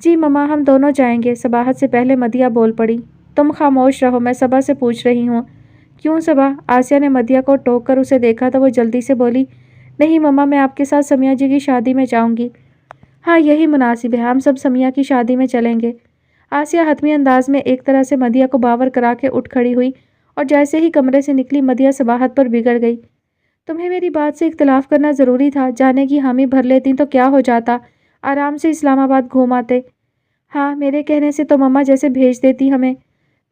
جی مما، ہم دونوں جائیں گے، صباحت سے پہلے مدیحہ بول پڑی۔ تم خاموش رہو، میں صبا سے پوچھ رہی ہوں۔ کیوں صبا؟ آسیہ نے مدیحہ کو ٹوک کر اسے دیکھا تو وہ جلدی سے بولی، نہیں مما، میں آپ کے ساتھ سمیہ جی کی شادی میں جاؤں گی۔ ہاں یہی مناسب ہے، ہم سب سمیہ کی شادی میں چلیں گے۔ آسیہ حتمی انداز میں ایک طرح سے مدیحہ کو باور کرا کے اٹھ کھڑی ہوئی اور جیسے ہی کمرے سے نکلی مدیحہ صباحت پر بگڑ گئی۔ تمہیں میری بات سے اختلاف کرنا ضروری تھا، جانے کی حامی بھر لیتی تو کیا ہو جاتا، آرام سے اسلام آباد گھوم آتے۔ ہاں میرے کہنے سے تو مما جیسے بھیج دیتی ہمیں۔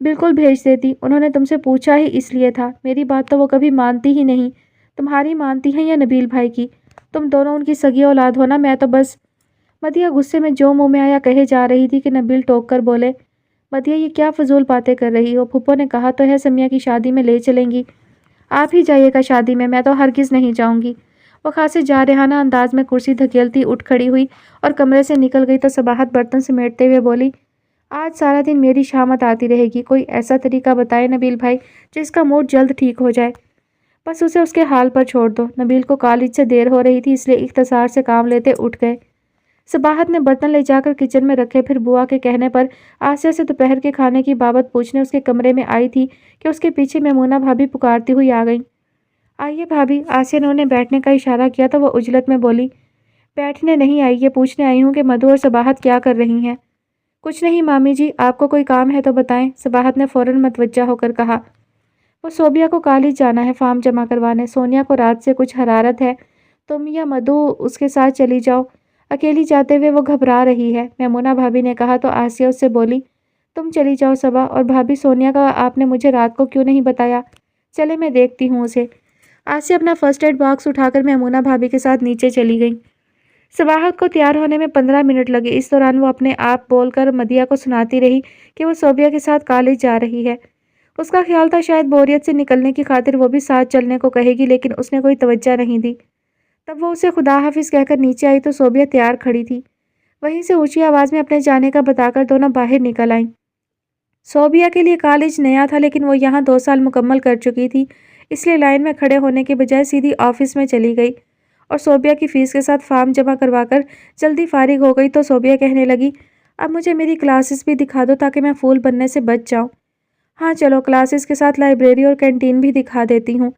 بالکل بھیج دیتی، انہوں نے تم سے پوچھا ہی اس لیے تھا، میری بات تو وہ کبھی مانتی ہی نہیں، تمہاری مانتی ہیں یا نبیل بھائی کی؟ تم دونوں ان کی سگی اولاد ہونا، میں تو بس۔ مدیحہ غصے میں جو منہ میں آیا کہے جا رہی تھی کہ نبیل ٹوک کر بولے، مدیحہ یہ کیا فضول باتیں کر رہی ہو، پھپھو نے کہا تو ہے سمیہ کی شادی میں لے چلیں گی، آپ ہی جائیے گا شادی میں تو ہرگز نہیں جاؤں گی۔ وہ خاصے جارحانہ انداز میں کرسی دھکیلتی اٹھ کھڑی ہوئی اور کمرے سے نکل گئی تو صباحت برتن سمیٹتے ہوئے بولی، آج سارا دن میری شامت آتی رہے گی، کوئی ایسا طریقہ بتائے نبیل بھائی جس کا موڈ جلد ٹھیک ہو جائے، بس اسے اس کے حال پر چھوڑ دو۔ نبیل کو کالج سے دیر ہو رہی تھی اس لیے اختصار سے کام لیتے اٹھ گئے۔ صباحت نے برتن لے جا کر کچن میں رکھے، پھر بوا کے کہنے پر آسیہ سے دوپہر کے کھانے کی بابت پوچھنے اس کے کمرے میں آئی تھی کہ اس کے پیچھے میمونہ بھابی پکارتی ہوئی آ گئیں۔ آئیے بھابی، آسیہ نے انہیں بیٹھنے کا اشارہ کیا تو وہ عجلت میں بولی، بیٹھنے نہیں آئی، یہ پوچھنے آئی ہوں کہ مدھو اور صباحت کیا کر رہی ہیں۔ کچھ نہیں مامی جی، آپ کو کوئی کام ہے تو بتائیں، صباحت نے فوراً متوجہ ہو کر کہا۔ وہ صوبیہ کو کالج جانا ہے فارم جمع کروانے، سونیا کو رات سے کچھ حرارت ہے، تم یا مدھو اس کے ساتھ چلی جاؤ، اکیلی جاتے ہوئے وہ گھبرا رہی ہے، میمونہ بھابی نے کہا تو آسیہ اس سے بولی، تم چلی جاؤ صبا، اور بھابی سونیا کا آپ نے مجھے رات کو کیوں نہیں بتایا، چلے میں دیکھتی ہوں اسے۔ آسیہ اپنا فرسٹ ایڈ باکس اٹھا کر میمونہ بھابی کے ساتھ نیچے چلی گئی۔ صباحت کو تیار ہونے میں 15 منٹ لگے، اس دوران وہ اپنے آپ بول کر مدیحہ کو سناتی رہی کہ وہ صوبیہ کے ساتھ کالج جا رہی ہے۔ اس کا خیال تھا شاید بوریت سے نکلنے کی خاطر وہ بھی ساتھ چلنے کو کہے گی، لیکن اس نے کوئی توجہ نہیں دی۔ تب وہ اسے خدا حافظ کہہ کر نیچے آئی تو صوبیہ تیار کھڑی تھی، وہیں سے اونچی آواز میں اپنے جانے کا بتا کر دونوں باہر نکل آئیں۔ صوبیہ کے لیے کالج نیا تھا لیکن وہ یہاں 2 سال مکمل کر چکی تھی، اس لیے لائن میں کھڑے ہونے کے بجائے سیدھی آفس میں چلی گئی اور صوبیہ کی فیس کے ساتھ فارم جمع کروا کر جلدی فارغ ہو گئی تو صوبیہ کہنے لگی، اب مجھے میری کلاسز بھی دکھا دو تاکہ میں پھول بننے سے بچ جاؤں۔ ہاں چلو، کلاسز کے ساتھ لائبریری اور کینٹین بھی دکھا دیتی ہوں۔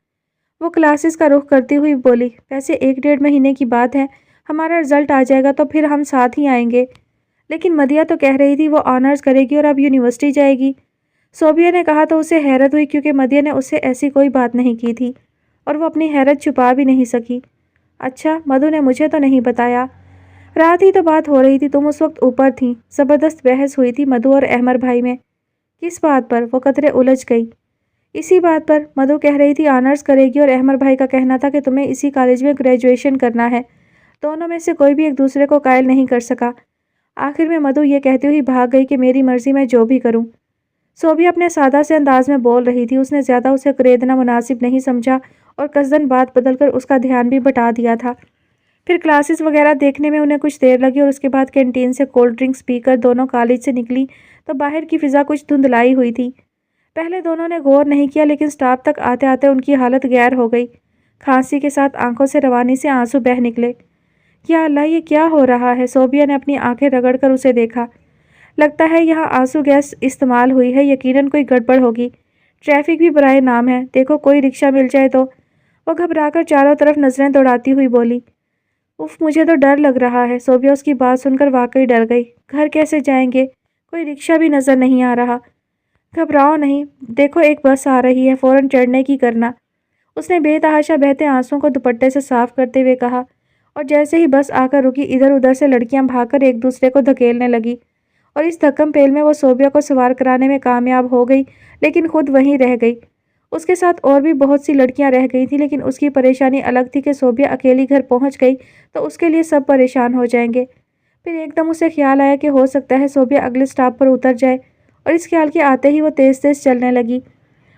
وہ کلاسز کا رخ کرتی ہوئی بولی، ویسے 1 ڈیڑھ مہینے کی بات ہے، ہمارا رزلٹ آ جائے گا تو پھر ہم ساتھ ہی آئیں گے۔ لیکن مدیحہ تو کہہ رہی تھی وہ آنرز کرے گی اور اب یونیورسٹی جائے گی، صوبیہ نے کہا تو اسے حیرت ہوئی کیونکہ مدیحہ نے اس سے ایسی کوئی بات نہیں کی تھی اور وہ اپنی حیرت چھپا بھی نہیں سکی۔ اچھا، مدھو نے مجھے تو نہیں بتایا، رات ہی تو بات ہو رہی تھی، تم اس وقت اوپر تھیں، زبردست بحث ہوئی تھی مدھو اور احمر بھائی میں۔ کس بات پر؟ وہ قدرے الجھ گئی۔ اسی بات پر، مدھو کہہ رہی تھی آنرز کرے گی اور احمر بھائی کا کہنا تھا کہ تمہیں اسی کالج میں گریجویشن کرنا ہے، دونوں میں سے کوئی بھی ایک دوسرے کو قائل نہیں کر سکا۔ آخر میں مدھو یہ کہتی ہوئی بھاگ گئی کہ میری مرضی، میں جو بھی کروں۔ صوبیہ اپنے سادہ سے انداز میں بول رہی تھی، اس نے زیادہ اسے کریدنا مناسب نہیں سمجھا اور قصداً بات بدل کر اس کا دھیان بھی بٹا دیا تھا۔ پھر کلاسز وغیرہ دیکھنے میں انہیں کچھ دیر لگی اور اس کے بعد کینٹین سے کولڈ ڈرنکس پی کر دونوں کالج سے نکلی تو باہر کی فضا کچھ دھندلائی ہوئی تھی۔ پہلے دونوں نے غور نہیں کیا لیکن سٹاپ تک آتے آتے ان کی حالت غیر ہو گئی، کھانسی کے ساتھ آنکھوں سے روانی سے آنسو بہہ نکلے۔ یا اللہ، یہ کیا ہو رہا ہے؟ صوبیہ نے اپنی آنکھیں رگڑ کر اسے دیکھا۔ لگتا ہے یہاں آنسو گیس استعمال ہوئی ہے، یقیناً کوئی گڑبڑ ہوگی، ٹریفک بھی برائے نام ہے، دیکھو کوئی رکشہ مل جائے تو۔ وہ گھبرا کر چاروں طرف نظریں دوڑاتی ہوئی بولی، اف مجھے تو ڈر لگ رہا ہے۔ صوبیہ اس کی بات سن کر واقعی ڈر گئی، گھر کیسے جائیں گے؟ کوئی رکشہ بھی نظر نہیں آ رہا۔ گھبراؤ نہیں، دیکھو ایک بس آ رہی ہے، فوراً چڑھنے کی کرنا، اس نے بے تحاشا بہتے آنسوؤں کو دوپٹے سے صاف کرتے ہوئے کہا، اور جیسے ہی بس آ کر رکی ادھر ادھر سے لڑکیاں بھاگ کر ایک دوسرے کو دھکیلنے لگی اور اس دھکم پیل میں وہ صوبیہ کو سوار کرانے میں کامیاب ہو گئی لیکن خود وہیں رہ گئی۔ اس کے ساتھ اور بھی بہت سی لڑکیاں رہ گئی تھیں لیکن اس کی پریشانی الگ تھی کہ صوبیہ اکیلی گھر پہنچ گئی تو اس کے لیے سب پریشان ہو جائیں گے۔ پھر ایک دم اسے خیال آیا کہ ہو سکتا ہے صوبیہ اگلے سٹاپ پر اتر جائے، اور اس خیال کے آتے ہی وہ تیز تیز چلنے لگی۔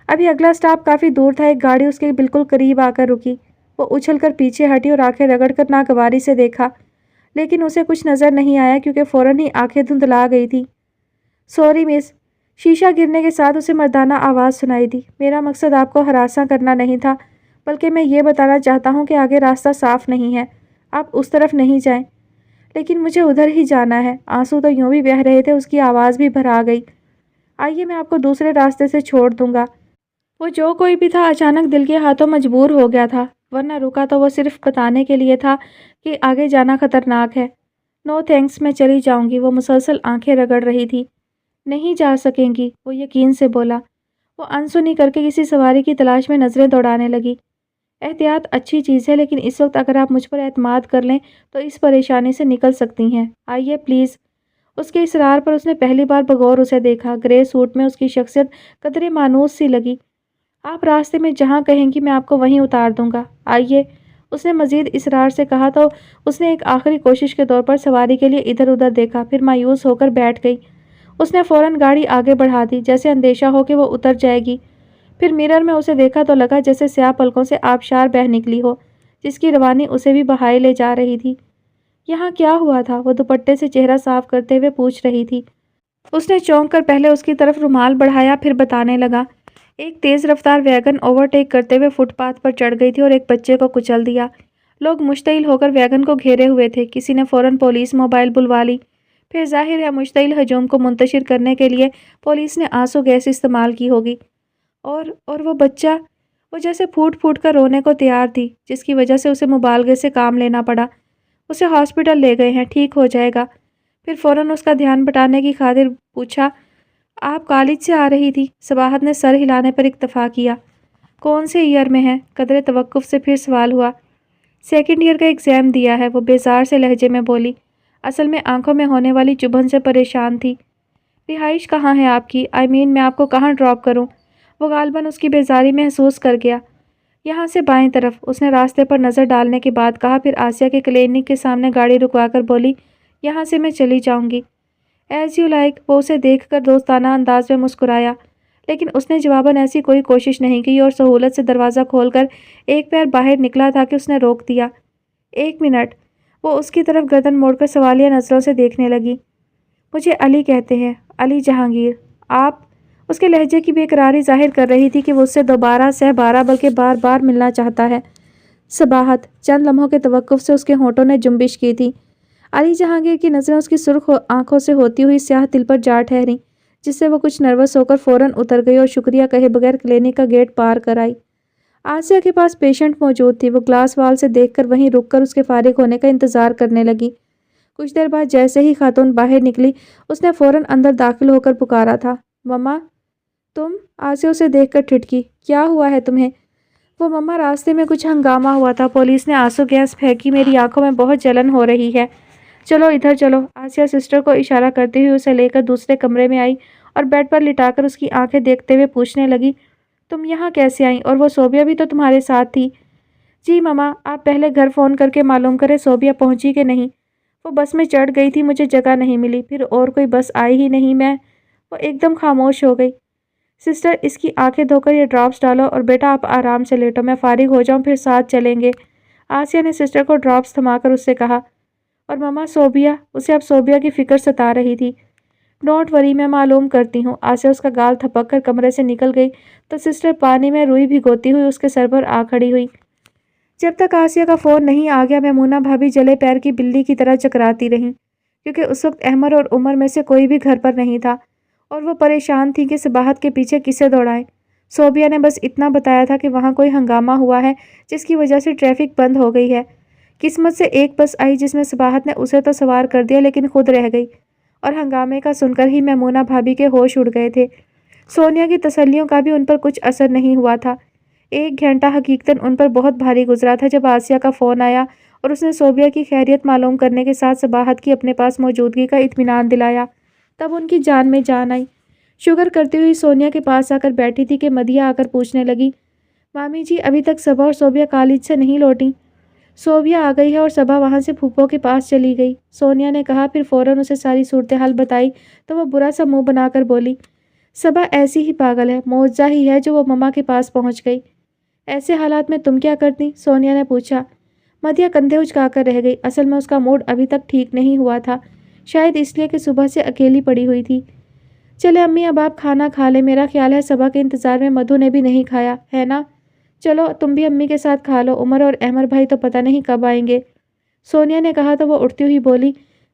ابھی اگلا سٹاپ کافی دور تھا، ایک گاڑی اس کے بالکل قریب آ کر رکی۔ وہ اچھل کر پیچھے ہٹی اور آنکھیں رگڑ کر ناگواری سے دیکھا لیکن اسے کچھ نظر نہیں آیا کیونکہ فوراً ہی آنکھیں دھندلا گئی تھی۔ سوری مس، شیشہ گرنے کے ساتھ اسے مردانہ آواز سنائی دی، میرا مقصد آپ کو ہراساں کرنا نہیں تھا، بلکہ میں یہ بتانا چاہتا ہوں کہ آگے راستہ صاف نہیں ہے، آپ اس طرف نہیں جائیں۔ لیکن مجھے ادھر ہی جانا ہے۔ آنسو تو یوں بھی بہہ رہے تھے، اس کی آواز بھی بھرا گئی۔ آئیے میں آپ کو دوسرے راستے سے چھوڑ دوں گا۔ وہ جو کوئی بھی تھا اچانک دل کے ہاتھوں مجبور ہو گیا تھا، ورنہ رکا تو وہ صرف بتانے کے لیے تھا کہ آگے جانا خطرناک ہے۔ نو تھینکس، میں چلی جاؤں گی۔ وہ مسلسل آنکھیں رگڑ رہی تھی۔ نہیں جا سکیں گی، وہ یقین سے بولا۔ وہ انسنی کر کے کسی سواری کی تلاش میں نظریں دوڑانے لگی۔ احتیاط اچھی چیز ہے، لیکن اس وقت اگر آپ مجھ پر اعتماد کر لیں تو اس پریشانی سے نکل سکتی ہیں۔ آئیے پلیز۔ اس کے اصرار پر اس نے پہلی بار بغور اسے دیکھا۔ گرے سوٹ میں اس کی شخصیت قدرے مانوس سی لگی۔ آپ راستے میں جہاں کہیں گی میں آپ کو وہیں اتار دوں گا، آئیے۔ اس نے مزید اصرار سے کہا تو اس نے ایک آخری کوشش کے طور پر سواری کے لیے ادھر ادھر دیکھا، پھر مایوس ہو کر بیٹھ گئی۔ اس نے فوراً گاڑی آگے بڑھا دی، جیسے اندیشہ ہو کہ وہ اتر جائے گی۔ پھر مرر میں اسے دیکھا تو لگا جیسے سیاہ پلکوں سے آبشار بہہ نکلی ہو، جس کی روانی اسے بھی بہائے لے جا رہی تھی۔ یہاں کیا ہوا تھا؟ وہ دوپٹے سے چہرہ صاف کرتے ہوئے پوچھ رہی تھی۔ اس نے چونک کر پہلے اس کی طرف رومال بڑھایا، پھر بتانے لگا۔ ایک تیز رفتار ویگن اوورٹیک کرتے ہوئے فٹ پاتھ پر چڑھ گئی تھی اور ایک بچے کو کچل دیا۔ لوگ مشتعل ہو کر ویگن کو گھیرے ہوئے تھے۔ کسی نے فوراً پولیس موبائل بلوا لی۔ پھر ظاہر ہے مشتعل ہجوم کو منتشر کرنے کے لیے پولیس نے آنسو گیس استعمال کی ہوگی۔ اور وہ بچہ، وہ جیسے پھوٹ پھوٹ کر رونے کو تیار تھی، جس کی وجہ سے اسے مبالغے سے کام لینا پڑا۔ اسے ہاسپٹل لے گئے ہیں، ٹھیک ہو جائے گا۔ پھر فوراً اس کا دھیان بٹانے کی خاطر پوچھا، آپ کالج سے آ رہی تھی؟ صباحت نے سر ہلانے پر اکتفا کیا۔ کون سے ایئر میں ہے؟ قدرے توقف سے پھر سوال ہوا۔ سیکنڈ ایئر کا ایگزام دیا ہے، وہ بیزار سے لہجے میں بولی۔ اصل میں آنکھوں میں ہونے والی چبھن سے پریشان تھی۔ رہائش کہاں ہے آپ کی؟ میں آپ کو کہاں ڈراپ کروں؟ وہ غالباً اس کی بیزاری محسوس کر گیا۔ یہاں سے بائیں طرف، اس نے راستے پر نظر ڈالنے کے بعد کہا، پھر آسیہ کے کلینک کے سامنے گاڑی رکوا کر بولی، یہاں سے میں چلی جاؤں گی۔ As you like. وہ اسے دیکھ کر دوستانہ انداز میں مسکرایا، لیکن اس نے جواباً ایسی کوئی کوشش نہیں کی اور سہولت سے دروازہ کھول کر ایک پیر باہر نکلا تھا کہ اس نے روک دیا۔ ایک منٹ۔ وہ اس کی طرف گردن موڑ کر سوالیہ نظروں سے دیکھنے لگی۔ مجھے علی کہتے ہیں، علی جہانگیر۔ آپ؟ اس کے لہجے کی بے قراری ظاہر کر رہی تھی کہ وہ اس سے دوبارہ سہ بارہ بلکہ بار بار ملنا چاہتا ہے۔ صباحت۔ چند لمحوں کے توقف سے اس کے ہونٹوں نے جنبش کی تھی۔ علی جہانگیر کی نظریں اس کی سرخ آنکھوں سے ہوتی ہوئی سیاہ دل پر جا ٹھہریں، جس سے وہ کچھ نروس ہو کر فوراً اتر گئی اور شکریہ کہے بغیر کلینک کا گیٹ پار کر آئی۔ آسیہ کے پاس پیشنٹ موجود تھی۔ وہ گلاس وال سے دیکھ کر وہیں رک کر اس کے فارغ ہونے کا انتظار کرنے لگی۔ کچھ دیر بعد جیسے ہی خاتون باہر نکلی، اس نے فوراً اندر داخل ہو کر پکارا تھا، مما؟ تم؟ آسیہ اسے دیکھ کر ٹھٹکی۔ کیا ہوا ہے تمہیں؟ وہ مما، راستے میں کچھ ہنگامہ ہوا تھا، پولیس نے آنسو گیس پھینکی، میری آنکھوں میں بہت جلن ہو رہی ہے۔ چلو ادھر چلو۔ آسیہ سسٹر کو اشارہ کرتے ہوئے اسے لے کر دوسرے کمرے میں آئی اور بیڈ پر لٹا کر اس کی آنکھیں دیکھتے ہوئے پوچھنے لگی، تم یہاں کیسے آئیں؟ اور وہ صوبیہ بھی تو تمہارے ساتھ تھی؟ جی مما، آپ پہلے گھر فون کر کے معلوم کریں صوبیہ پہنچی کہ نہیں۔ وہ بس میں چڑھ گئی تھی، مجھے جگہ نہیں ملی، پھر اور کوئی بس آئی ہی نہیں۔ وہ ایک دم خاموش ہو گئی۔ سسٹر، اس کی آنکھیں دھو کر یہ ڈراپس ڈالو اور بیٹا آپ آرام سے لیٹو، میں فارغ ہو جاؤں پھر ساتھ چلیں گے۔ آسیہ نے سسٹر کو ڈراپس تھما کر اس سے کہا۔ اور مما صوبیہ؟ اسے اب صوبیہ کی فکر ستا رہی تھی۔ ڈونٹ وری، میں معلوم کرتی ہوں۔ آسیہ اس کا گال تھپک کر کمرے سے نکل گئی تو سسٹر پانی میں روئی بھگوتی ہوئی اس کے سر پر آ کھڑی ہوئی۔ جب تک آسیہ کا فون نہیں آ گیا، میمونہ بھابی جلے پیر کی بلی کی طرح چکراتی رہیں، کیونکہ اس وقت احمر اور عمر میں سے کوئی بھی گھر پر نہیں تھا اور وہ پریشان تھی کہ صباحت کے پیچھے کسے دوڑائیں۔ صوبیہ نے بس اتنا بتایا تھا کہ وہاں کوئی ہنگامہ ہوا ہے جس کی وجہ سے ٹریفک بند ہو گئی ہے۔ قسمت سے ایک بس آئی جس میں صباحت نے اسے تو سوار کر دیا لیکن خود رہ گئی، اور ہنگامے کا سن کر ہی میمونہ بھابی کے ہوش اڑ گئے تھے۔ سونیا کی تسلیوں کا بھی ان پر کچھ اثر نہیں ہوا تھا۔ ایک گھنٹہ حقیقتاً ان پر بہت بھاری گزرا تھا جب آسیہ کا فون آیا اور اس نے صوبیہ کی خیریت معلوم کرنے کے ساتھ صباحت کی اپنے پاس موجودگی کا اطمینان دلایا۔ تب ان کی جان میں جان آئی۔ شکر کرتی ہوئی سونیا کے پاس آ کر بیٹھی تھی کہ مدیہ آ کر پوچھنے لگی، مامی جی ابھی تک صبا اور صوبیہ کالج سے نہیں لوٹیں؟ صوبیہ آ گئی ہے اور صبا وہاں سے پھوپھو کے پاس چلی گئی، سونیا نے کہا۔ پھر فوراً اسے ساری صورتحال بتائی تو وہ برا سا منہ بنا کر بولی، صبا ایسی ہی پاگل ہے، معجزہ ہی ہے جو وہ مما کے پاس پہنچ گئی۔ ایسے حالات میں تم کیا کرتی؟ سونیا نے پوچھا۔ مدیہ کندھے اچکا کر رہ گئی۔ اصل میں اس کا موڈ ابھی تک ٹھیک نہیں ہوا تھا، شاید اس لیے کہ صبح سے اکیلی پڑی ہوئی تھی۔ چلے امی، اب آپ کھانا کھا لیں، میرا خیال ہے صبا کے انتظار میں مدھو نے بھی نہیں کھایا ہے نا؟ چلو تم بھی امی کے ساتھ کھا لو، عمر اور احمر بھائی تو پتہ نہیں کب آئیں گے۔ سونیا نے کہا تو وہ اٹھتی ہوئی بولی،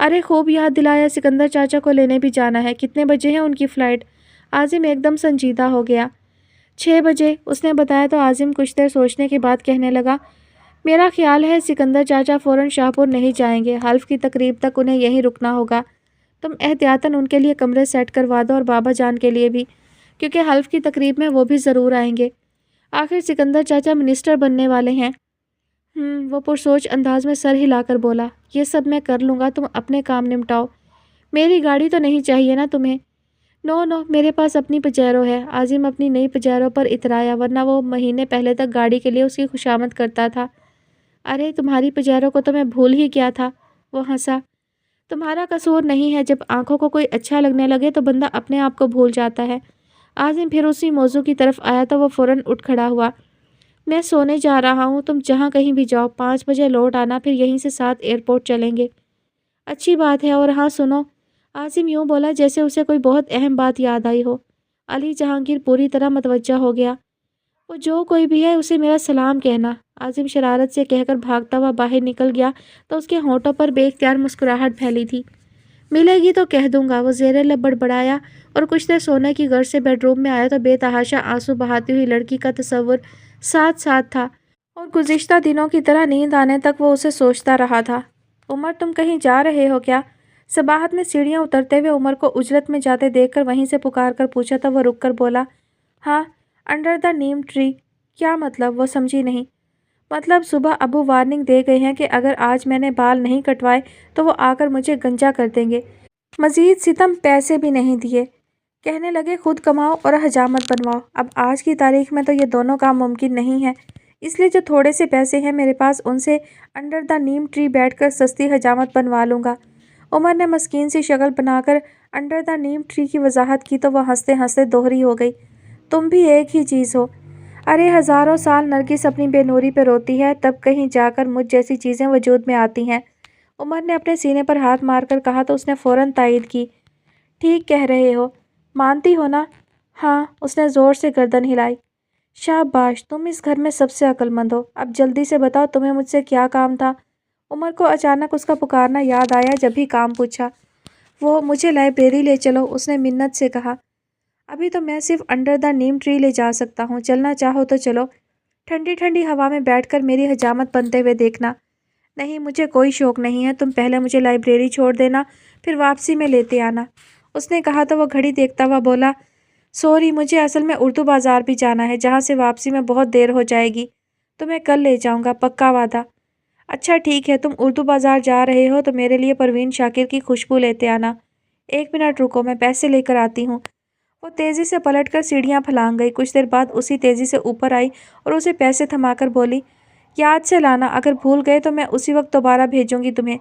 ارے خوب یاد دلایا، سکندر چاچا کو لینے بھی جانا ہے۔ کتنے بجے ہے ان کی فلائٹ؟ عاظم ایک دم سنجیدہ ہو گیا۔ 6 بجے اس نے بتایا تو عاظم کچھ دیر سوچنے کے بعد کہنے لگا، میرا خیال ہے سکندر چاچا فوراً شاہپور نہیں جائیں گے، حلف کی تقریب تک انہیں یہیں رکنا ہوگا۔ تم احتیاطاً ان کے لیے کمرے سیٹ کروا دو اور بابا جان کے لیے بھی، کیونکہ حلف کی تقریب میں وہ بھی ضرور آئیں گے۔ آخر سکندر چاچا منسٹر بننے والے ہیں۔ وہ پرسوچ انداز میں سر ہلا کر بولا، یہ سب میں کر لوں گا، تم اپنے کام نمٹاؤ۔ میری گاڑی تو نہیں چاہیے نا تمہیں؟ نو نو، میرے پاس اپنی پجیرو ہے۔ عاظم اپنی نئی پجیرو پر اترایا، ورنہ وہ مہینے پہلے تک گاڑی کے لیے اس کی خوشامد کرتا تھا۔ ارے تمہاری پجیرو کو تو میں بھول ہی کیا تھا، وہ ہنسا۔ تمہارا قصور نہیں ہے، جب آنکھوں کو کوئی اچھا لگنے لگے تو بندہ اپنے آپ کو بھول جاتا ہے۔ عاظم پھر اسی موضوع کی طرف آیا تو وہ فوراً اٹھ کھڑا ہوا۔ میں سونے جا رہا ہوں، تم جہاں کہیں بھی جاؤ، 5 بجے لوٹ آنا، پھر یہیں سے 7 ایئرپورٹ چلیں گے۔ اچھی بات ہے، اور ہاں سنو، عاظم یوں بولا جیسے اسے کوئی بہت اہم بات یاد آئی ہو۔ علی جہانگیر پوری طرح متوجہ ہو گیا۔ وہ جو کوئی بھی ہے اسے میرا سلام کہنا۔ عاظم شرارت سے کہہ کر بھاگتا ہوا باہر نکل گیا تو اس کے ہونٹوں پر بے اختیار مسکراہٹ پھیلی تھی۔ ملے گی تو کہہ دوں گا، وہ زیر لب بڑبڑایا، اور کچھ دیر سونے کی غرض سے بیڈ روم میں آیا تو بے تحاشا آنسو بہاتی ہوئی لڑکی کا تصور ساتھ ساتھ تھا، اور گزشتہ دنوں کی طرح نیند آنے تک وہ اسے سوچتا رہا تھا۔ عمر تم کہیں جا رہے ہو کیا؟ صباحت نے سیڑھیاں اترتے ہوئے عمر کو اجلت میں جاتے دیکھ کر وہیں سے پکار کر پوچھا تو وہ رک کر بولا، ہاں، انڈر دا نیم ٹری۔ کیا مطلب؟ وہ سمجھی نہیں۔ مطلب صبح ابو وارننگ دے گئے ہیں کہ اگر آج میں نے بال نہیں کٹوائے تو وہ آ کر مجھے گنجا کر دیں گے۔ مزید ستم پیسے بھی نہیں دیے، کہنے لگے خود کماؤ اور حجامت بنواؤ۔ اب آج کی تاریخ میں تو یہ دونوں کام ممکن نہیں ہے، اس لیے جو تھوڑے سے پیسے ہیں میرے پاس ان سے انڈر دا نیم ٹری بیٹھ کر سستی حجامت بنوا لوں گا۔ عمر نے مسکین سی شکل بنا کر انڈر دا نیم ٹری کی وضاحت کی تو وہ ہنستے ہنستے دوہری ہو گئی، تم بھی ایک ہی چیز ہو۔ ارے ہزاروں سال نرگس اپنی بے نوری پہ روتی ہے، تب کہیں جا کر مجھ جیسی چیزیں وجود میں آتی ہیں۔ عمر نے اپنے سینے پر ہاتھ مار کر کہا تو اس نے فوراً تائید کی، ٹھیک کہہ رہے ہو، مانتی ہو نا؟ ہاں، اس نے زور سے گردن ہلائی۔ شاباش، تم اس گھر میں سب سے عقل مند ہو۔ اب جلدی سے بتاؤ تمہیں مجھ سے کیا کام تھا؟ عمر کو اچانک اس کا پکارنا یاد آیا، جب ہی کام پوچھا۔ وہ مجھے لائبریری لے چلو، اس نے منت سے کہا۔ ابھی تو میں صرف انڈر دا نیم ٹری لے جا سکتا ہوں، چلنا چاہو تو چلو، ٹھنڈی ٹھنڈی ہوا میں بیٹھ کر میری حجامت بنتے ہوئے دیکھنا۔ نہیں، مجھے کوئی شوق نہیں ہے، تم پہلے مجھے لائبریری چھوڑ دینا، پھر واپسی میں لیتے آنا، اس نے کہا تو وہ گھڑی دیکھتا ہوا بولا، سوری، مجھے اصل میں اردو بازار بھی جانا ہے، جہاں سے واپسی میں بہت دیر ہو جائے گی، تمہیں کل لے جاؤں گا، پکا وعدہ؟ اچھا ٹھیک ہے، تم اردو بازار جا رہے ہو تو میرے لیے پروین شاکر کی خوشبو لیتے آنا۔ 1 منٹ رکو، میں پیسے لے کر آتی ہوں۔ وہ تیزی سے پلٹ کر سیڑھیاں پھلانگ گئی، کچھ دیر بعد اسی تیزی سے اوپر آئی اور اسے پیسے تھما کر بولی، یاد سے لانا، اگر بھول گئے تو میں اسی وقت دوبارہ بھیجوں گی تمہیں۔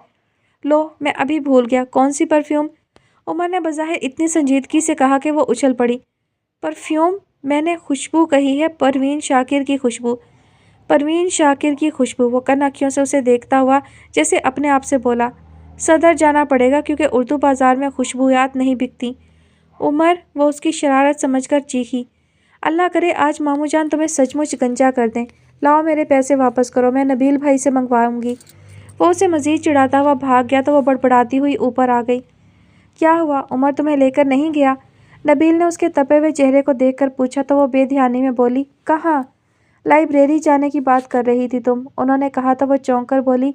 لو، میں ابھی بھول گیا، کون سی پرفیوم؟ عمر نے بظاہر اتنی سنجیدگی سے کہا کہ وہ اچھل پڑی۔ پرفیوم؟ میں نے خوشبو کہی ہے، پروین شاکر کی خوشبو۔ پروین شاکر کی خوشبو، وہ کن آنکھوں سے اسے دیکھتا ہوا جیسے اپنے آپ سے بولا، صدر جانا پڑے گا کیونکہ اردو بازار میں خوشبویات نہیں بکتی۔ عمر، وہ اس کی شرارت سمجھ کر چیخی، اللہ کرے آج ماموں جان تمہیں سچ مچ گنجا کر دیں، لاؤ میرے پیسے واپس کرو، میں نبیل بھائی سے منگواؤں گی۔ وہ اسے مزید چڑھاتا ہوا بھاگ گیا تو وہ بڑبڑاتی ہوئی اوپر آ گئی۔ کیا ہوا، عمر تمہیں لے کر نہیں گیا؟ نبیل نے اس کے تپے ہوئے چہرے کو دیکھ کر پوچھا تو وہ بے دھیانی میں بولی، کہاں؟ لائبریری جانے کی بات کر رہی تھی تم، انہوں نے کہا تو وہ چونک کر بولی،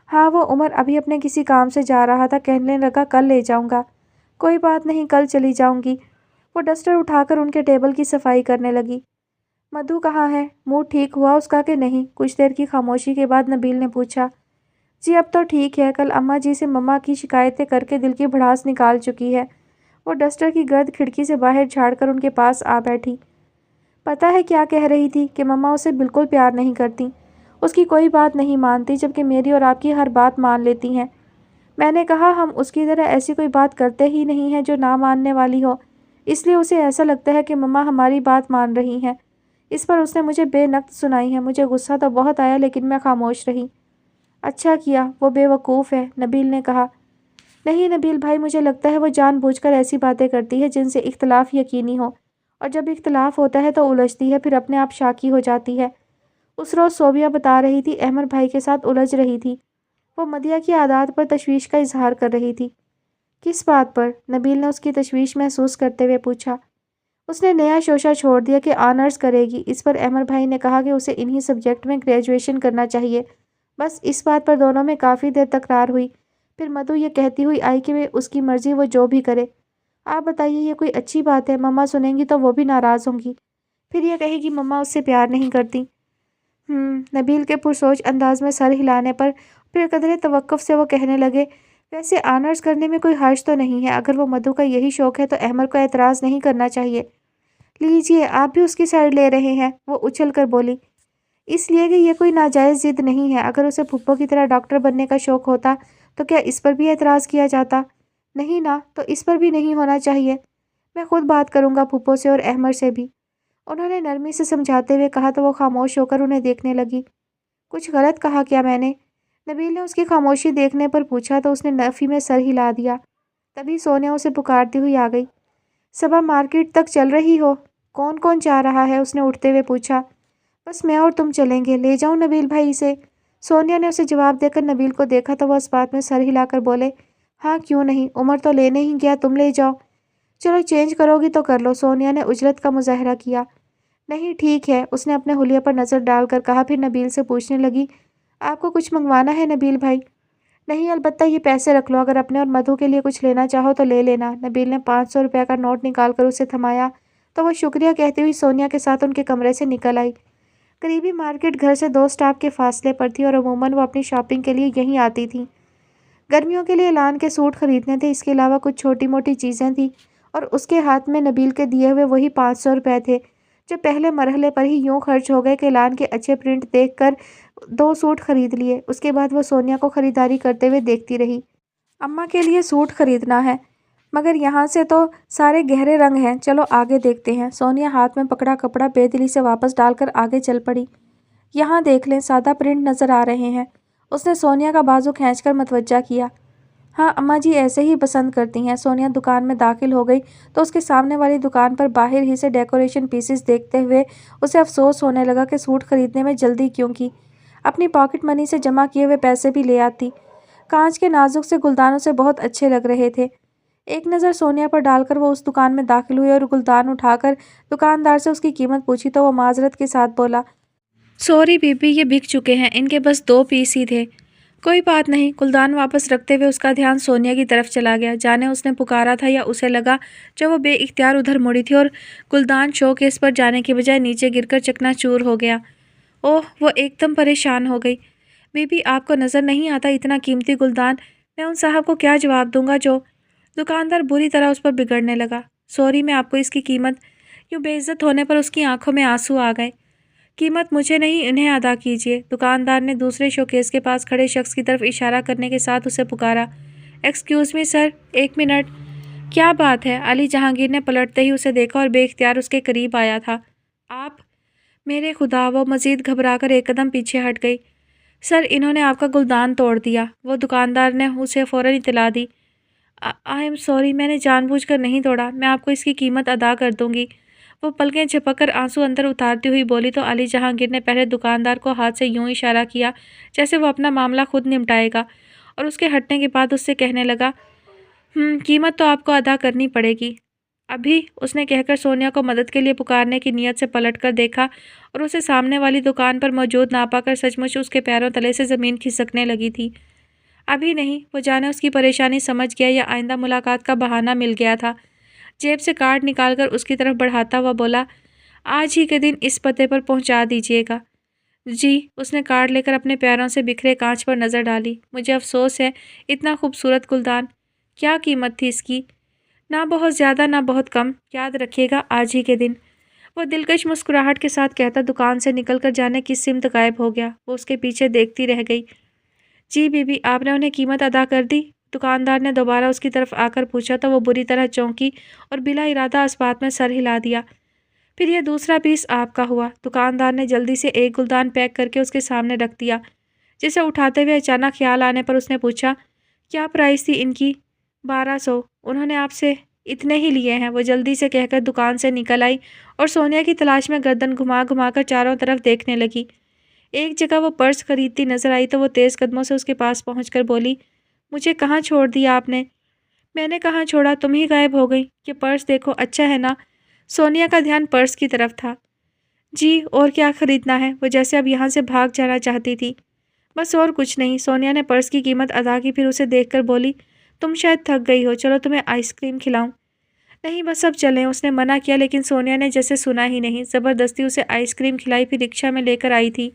ہاں، وہ عمر ابھی اپنے کسی کام سے جا رہا تھا، کہنے لگا کل لے جاؤں گا۔ کوئی بات نہیں، کل چلی جاؤں گی۔ وہ ڈسٹر اٹھا کر ان کے ٹیبل کی صفائی کرنے لگی۔ مدھو کہاں ہے؟ موڈ ٹھیک ہوا اس کا کہ نہیں؟ کچھ دیر کی خاموشی کے بعد نبیل نے پوچھا۔ جی اب تو ٹھیک ہے، کل اماں جی سے مما کی شکایتیں کر کے دل کی بھڑاس نکال چکی ہے۔ وہ ڈسٹر کی گرد کھڑکی سے باہر جھاڑ کر ان کے پاس آ بیٹھی۔ پتہ ہے کیا کہہ رہی تھی؟ کہ مما اسے بالکل پیار نہیں کرتی، اس کی کوئی بات نہیں مانتی، جبکہ میری اور آپ کی ہر بات مان لیتی ہیں۔ میں نے کہا ہم اس کی طرح ایسی کوئی بات کرتے ہی نہیں ہیں جو نہ ماننے والی ہو، اس لیے اسے ایسا لگتا ہے کہ مما ہماری بات مان رہی ہیں۔ اس پر اس نے مجھے بے نقط سنائی ہے، مجھے غصہ تو بہت آیا لیکن میں خاموش رہی۔ اچھا کیا، وہ بے وقوف ہے، نبیل نے کہا۔ نہیں نبیل بھائی، مجھے لگتا ہے وہ جان بوجھ کر ایسی باتیں کرتی ہے جن سے اختلاف یقینی ہو، اور جب اختلاف ہوتا ہے تو الجھتی ہے، پھر اپنے آپ شاکی ہو جاتی ہے۔ اس روز صوبیہ بتا رہی تھی احمد بھائی کے ساتھ الجھ رہی تھی، وہ مدیہ کی عادات پر تشویش کا اظہار کر رہی تھی۔ کس بات پر؟ نبیل نے اس کی تشویش محسوس کرتے ہوئے پوچھا۔ اس نے نیا شوشہ چھوڑ دیا کہ آنرز کرے گی۔ اس پر احمر بھائی نے کہا کہ اسے انہی سبجیکٹ میں گریجویشن کرنا چاہیے۔ بس اس بات پر دونوں میں کافی دیر تکرار ہوئی۔ پھر مدھو یہ کہتی ہوئی آئی کہ اس کی مرضی، وہ جو بھی کرے۔ آپ بتائیے یہ کوئی اچھی بات ہے؟ مما سنیں گی تو وہ بھی ناراض ہوں گی۔ پھر یہ کہے گی مما اس سے پیار نہیں کرتی۔ نبیل کے پرسوچ انداز میں سر ہلانے پر پھر قدرے توقف سے وہ کہنے لگے، ویسے آنرز کرنے میں کوئی حرج تو نہیں ہے۔ اگر وہ مدھو کا یہی شوق ہے تو احمر کو اعتراض نہیں کرنا چاہیے۔ لیجیے، آپ بھی اس کی سائڈ لے رہے ہیں، وہ اچھل کر بولی۔ اس لیے کہ یہ کوئی ناجائز ضد نہیں ہے۔ اگر اسے پھپھو کی طرح ڈاکٹر بننے کا شوق ہوتا تو کیا اس پر بھی اعتراض کیا جاتا؟ نہیں نا، تو اس پر بھی نہیں ہونا چاہیے۔ میں خود بات کروں گا پھپھو سے اور احمر سے بھی، انہوں نے نرمی سے سمجھاتے ہوئے کہا تو وہ خاموش ہو کر انہیں دیکھنے لگی۔ کچھ غلط کہا کیا میں نے؟ نبیل نے اس کی خاموشی دیکھنے پر پوچھا تو اس نے نفی میں سر ہلا دیا۔ تبھی سونیا اسے پکارتی ہوئی آ گئی۔ صبح مارکیٹ تک چل رہی ہو؟ کون کون جا رہا ہے؟ اس نے اٹھتے ہوئے پوچھا۔ بس میں اور تم چلیں گے، لے جاؤں نبیل بھائی سے؟ سونیا نے اسے جواب دے کر نبیل کو دیکھا تو وہ اس بات میں سر ہلا کر بولے، ہاں کیوں نہیں، عمر تو لینے ہی گیا، تم لے جاؤ۔ چلو چینج کرو گی تو کر لو، سونیا نے اجلت کا مظاہرہ کیا۔ نہیں ٹھیک ہے، اس نے اپنے حلیے پر نظر ڈال کر کہا، پھر نبیل سے پوچھنے لگی، آپ کو کچھ منگوانا ہے نبیل بھائی؟ نہیں، البتہ یہ پیسے رکھ لو، اگر اپنے اور مدھو کے لیے کچھ لینا چاہو تو لے لینا۔ نبیل نے 500 روپے کا نوٹ نکال کر اسے تھمایا تو وہ شکریہ کہتی ہوئی سونیا کے ساتھ ان کے کمرے سے نکل آئی۔ قریبی مارکیٹ گھر سے 2 سٹاپ کے فاصلے پر تھی اور عموماً وہ اپنی شاپنگ کے لیے یہیں آتی تھیں۔ گرمیوں کے لیے اعلان کے سوٹ خریدنے تھے، اس کے علاوہ کچھ چھوٹی موٹی چیزیں تھیں، اور اس کے ہاتھ میں نبیل کے دیے ہوئے وہی 500 روپے تھے جو پہلے مرحلے پر ہی یوں خرچ ہو گئے کہ اعلان کے اچھے پرنٹ دیکھ کر 2 سوٹ خرید لیے۔ اس کے بعد وہ سونیا کو خریداری کرتے ہوئے دیکھتی رہی۔ اماں کے لیے سوٹ خریدنا ہے، مگر یہاں سے تو سارے گہرے رنگ ہیں، چلو آگے دیکھتے ہیں۔ سونیا ہاتھ میں پکڑا کپڑا بے دلی سے واپس ڈال کر آگے چل پڑی۔ یہاں دیکھ لیں، سادہ پرنٹ نظر آ رہے ہیں۔ اس نے سونیا کا بازو کھینچ کر متوجہ کیا۔ ہاں اماں جی ایسے ہی پسند کرتی ہیں۔ سونیا دکان میں داخل ہو گئی تو اس کے سامنے والی دکان پر باہر ہی سے ڈیکوریشن پیسز دیکھتے ہوئے اسے افسوس ہونے لگا کہ سوٹ خریدنے میں جلدی کیوں کی، اپنی پاکٹ منی سے جمع کیے ہوئے پیسے بھی لے آتی۔ کانچ کے نازک سے گلدانوں سے بہت اچھے لگ رہے تھے۔ ایک نظر سونیا پر ڈال کر وہ اس دکان میں داخل ہوئی اور گلدان اٹھا کر دکاندار سے اس کی قیمت پوچھی تو وہ معذرت کے ساتھ بولا، سوری بی بی، یہ بک چکے ہیں، ان کے بس 2 پیس ہی تھے۔ کوئی بات نہیں۔ گلدان واپس رکھتے ہوئے اس کا دھیان سونیا کی طرف چلا گیا، جانے اس نے پکارا تھا یا اسے لگا جو وہ بے اختیار ادھر مڑی تھی اور گلدان شو کیس پر جانے کے بجائے نیچے گر کر چکنا چور ہو گیا۔ اوہ، وہ ایک دم پریشان ہو گئی۔ بی بی آپ کو نظر نہیں آتا اتنا قیمتی گلدان؟ میں ان صاحب کو کیا جواب دوں گا جو… دکاندار بری طرح اس پر بگڑنے لگا۔ سوری، میں آپ کو اس کی قیمت… یوں بے عزت ہونے پر اس کی آنکھوں میں آنسو آ گئے۔ قیمت مجھے نہیں، انہیں ادا کیجیے۔ دکاندار نے دوسرے شوکیس کے پاس کھڑے شخص کی طرف اشارہ کرنے کے ساتھ اسے پکارا، ایکسکیوز می سر، 1 منٹ۔ کیا بات ہے؟ علی جہانگیر نے پلٹتے ہی اسے دیکھا اور بے اختیار اس کے قریب آیا تھا۔ آپ… میرے خدا! وہ مزید گھبرا کر ایک قدم پیچھے ہٹ گئی۔ سر، انہوں نے آپ کا گلدان توڑ دیا، وہ دکاندار نے اسے فوراً اطلاع دی۔ آئی ایم سوری، میں نے جان بوجھ کر نہیں توڑا، میں آپ کو اس کی قیمت ادا کر دوں گی۔ وہ پلکیں جھپک کر آنسو اندر اتارتی ہوئی بولی تو علی جہانگیر نے پہلے دکاندار کو ہاتھ سے یوں اشارہ کیا جیسے وہ اپنا معاملہ خود نمٹائے گا، اور اس کے ہٹنے کے بعد اس سے کہنے لگا، قیمت تو آپ کو ادا کرنی پڑے گی۔ ابھی، اس نے کہہ کر سونیا کو مدد کے لیے پکارنے کی نیت سے پلٹ کر دیکھا اور اسے سامنے والی دکان پر موجود نہ پا کر سچ مچ اس کے پیروں تلے سے زمین کھسکنے لگی تھی۔ ابھی نہیں، وہ جانے اس کی پریشانی سمجھ گیا یا آئندہ ملاقات کا بہانہ مل گیا تھا۔ جیب سے کارڈ نکال کر اس کی طرف بڑھاتا ہوا بولا، آج ہی کے دن اس پتے پر پہنچا دیجیے گا۔ جی۔ اس نے کارڈ لے کر اپنے پیروں سے بکھرے کانچ پر نظر ڈالی۔ مجھے افسوس ہے، اتنا خوبصورت گلدان… کیا قیمت تھی اس کی؟ نہ بہت زیادہ نہ بہت کم، یاد رکھیے گا آج ہی کے دن۔ وہ دلکش مسکراہٹ کے ساتھ کہتا دکان سے نکل کر جانے کس سمت غائب ہو گیا۔ وہ اس کے پیچھے دیکھتی رہ گئی۔ جی بی بی، آپ نے انہیں قیمت ادا کر دی؟ دکاندار نے دوبارہ اس کی طرف آ کر پوچھا تو وہ بری طرح چونکی اور بلا ارادہ اس بات میں سر ہلا دیا۔ پھر یہ دوسرا پیس آپ کا ہوا۔ دکاندار نے جلدی سے ایک گلدان پیک کر کے اس کے سامنے رکھ دیا، جسے اٹھاتے ہوئے اچانک خیال آنے پر اس نے پوچھا، کیا پرائس تھی ان کی؟ 1200۔ انہوں نے آپ سے اتنے ہی لیے ہیں، وہ جلدی سے کہہ کر دکان سے نکل آئی اور سونیا کی تلاش میں گردن گھما گھما کر چاروں طرف دیکھنے لگی۔ ایک جگہ وہ پرس خریدتی نظر آئی تو وہ تیز قدموں سے اس کے پاس پہنچ کر بولی، مجھے کہاں چھوڑ دیا آپ نے؟ میں نے کہاں چھوڑا، تم ہی غائب ہو گئی۔ یہ پرس دیکھو، اچھا ہے نا؟ سونیا کا دھیان پرس کی طرف تھا۔ جی، اور کیا خریدنا ہے؟ وہ جیسے اب یہاں سے بھاگ جانا چاہتی تھی۔ بس اور کچھ نہیں۔ سونیا نے پرس کی قیمت ادا کی، پھر اسے دیکھ کر بولی، تم شاید تھک گئی ہو، چلو تمہیں آئس کریم کھلاؤں؟ نہیں بس اب چلیں، اس نے منع کیا، لیکن سونیا نے جیسے سنا ہی نہیں، زبردستی اسے آئس کریم کھلائی، پھر رکشہ میں لے کر آئی تھی۔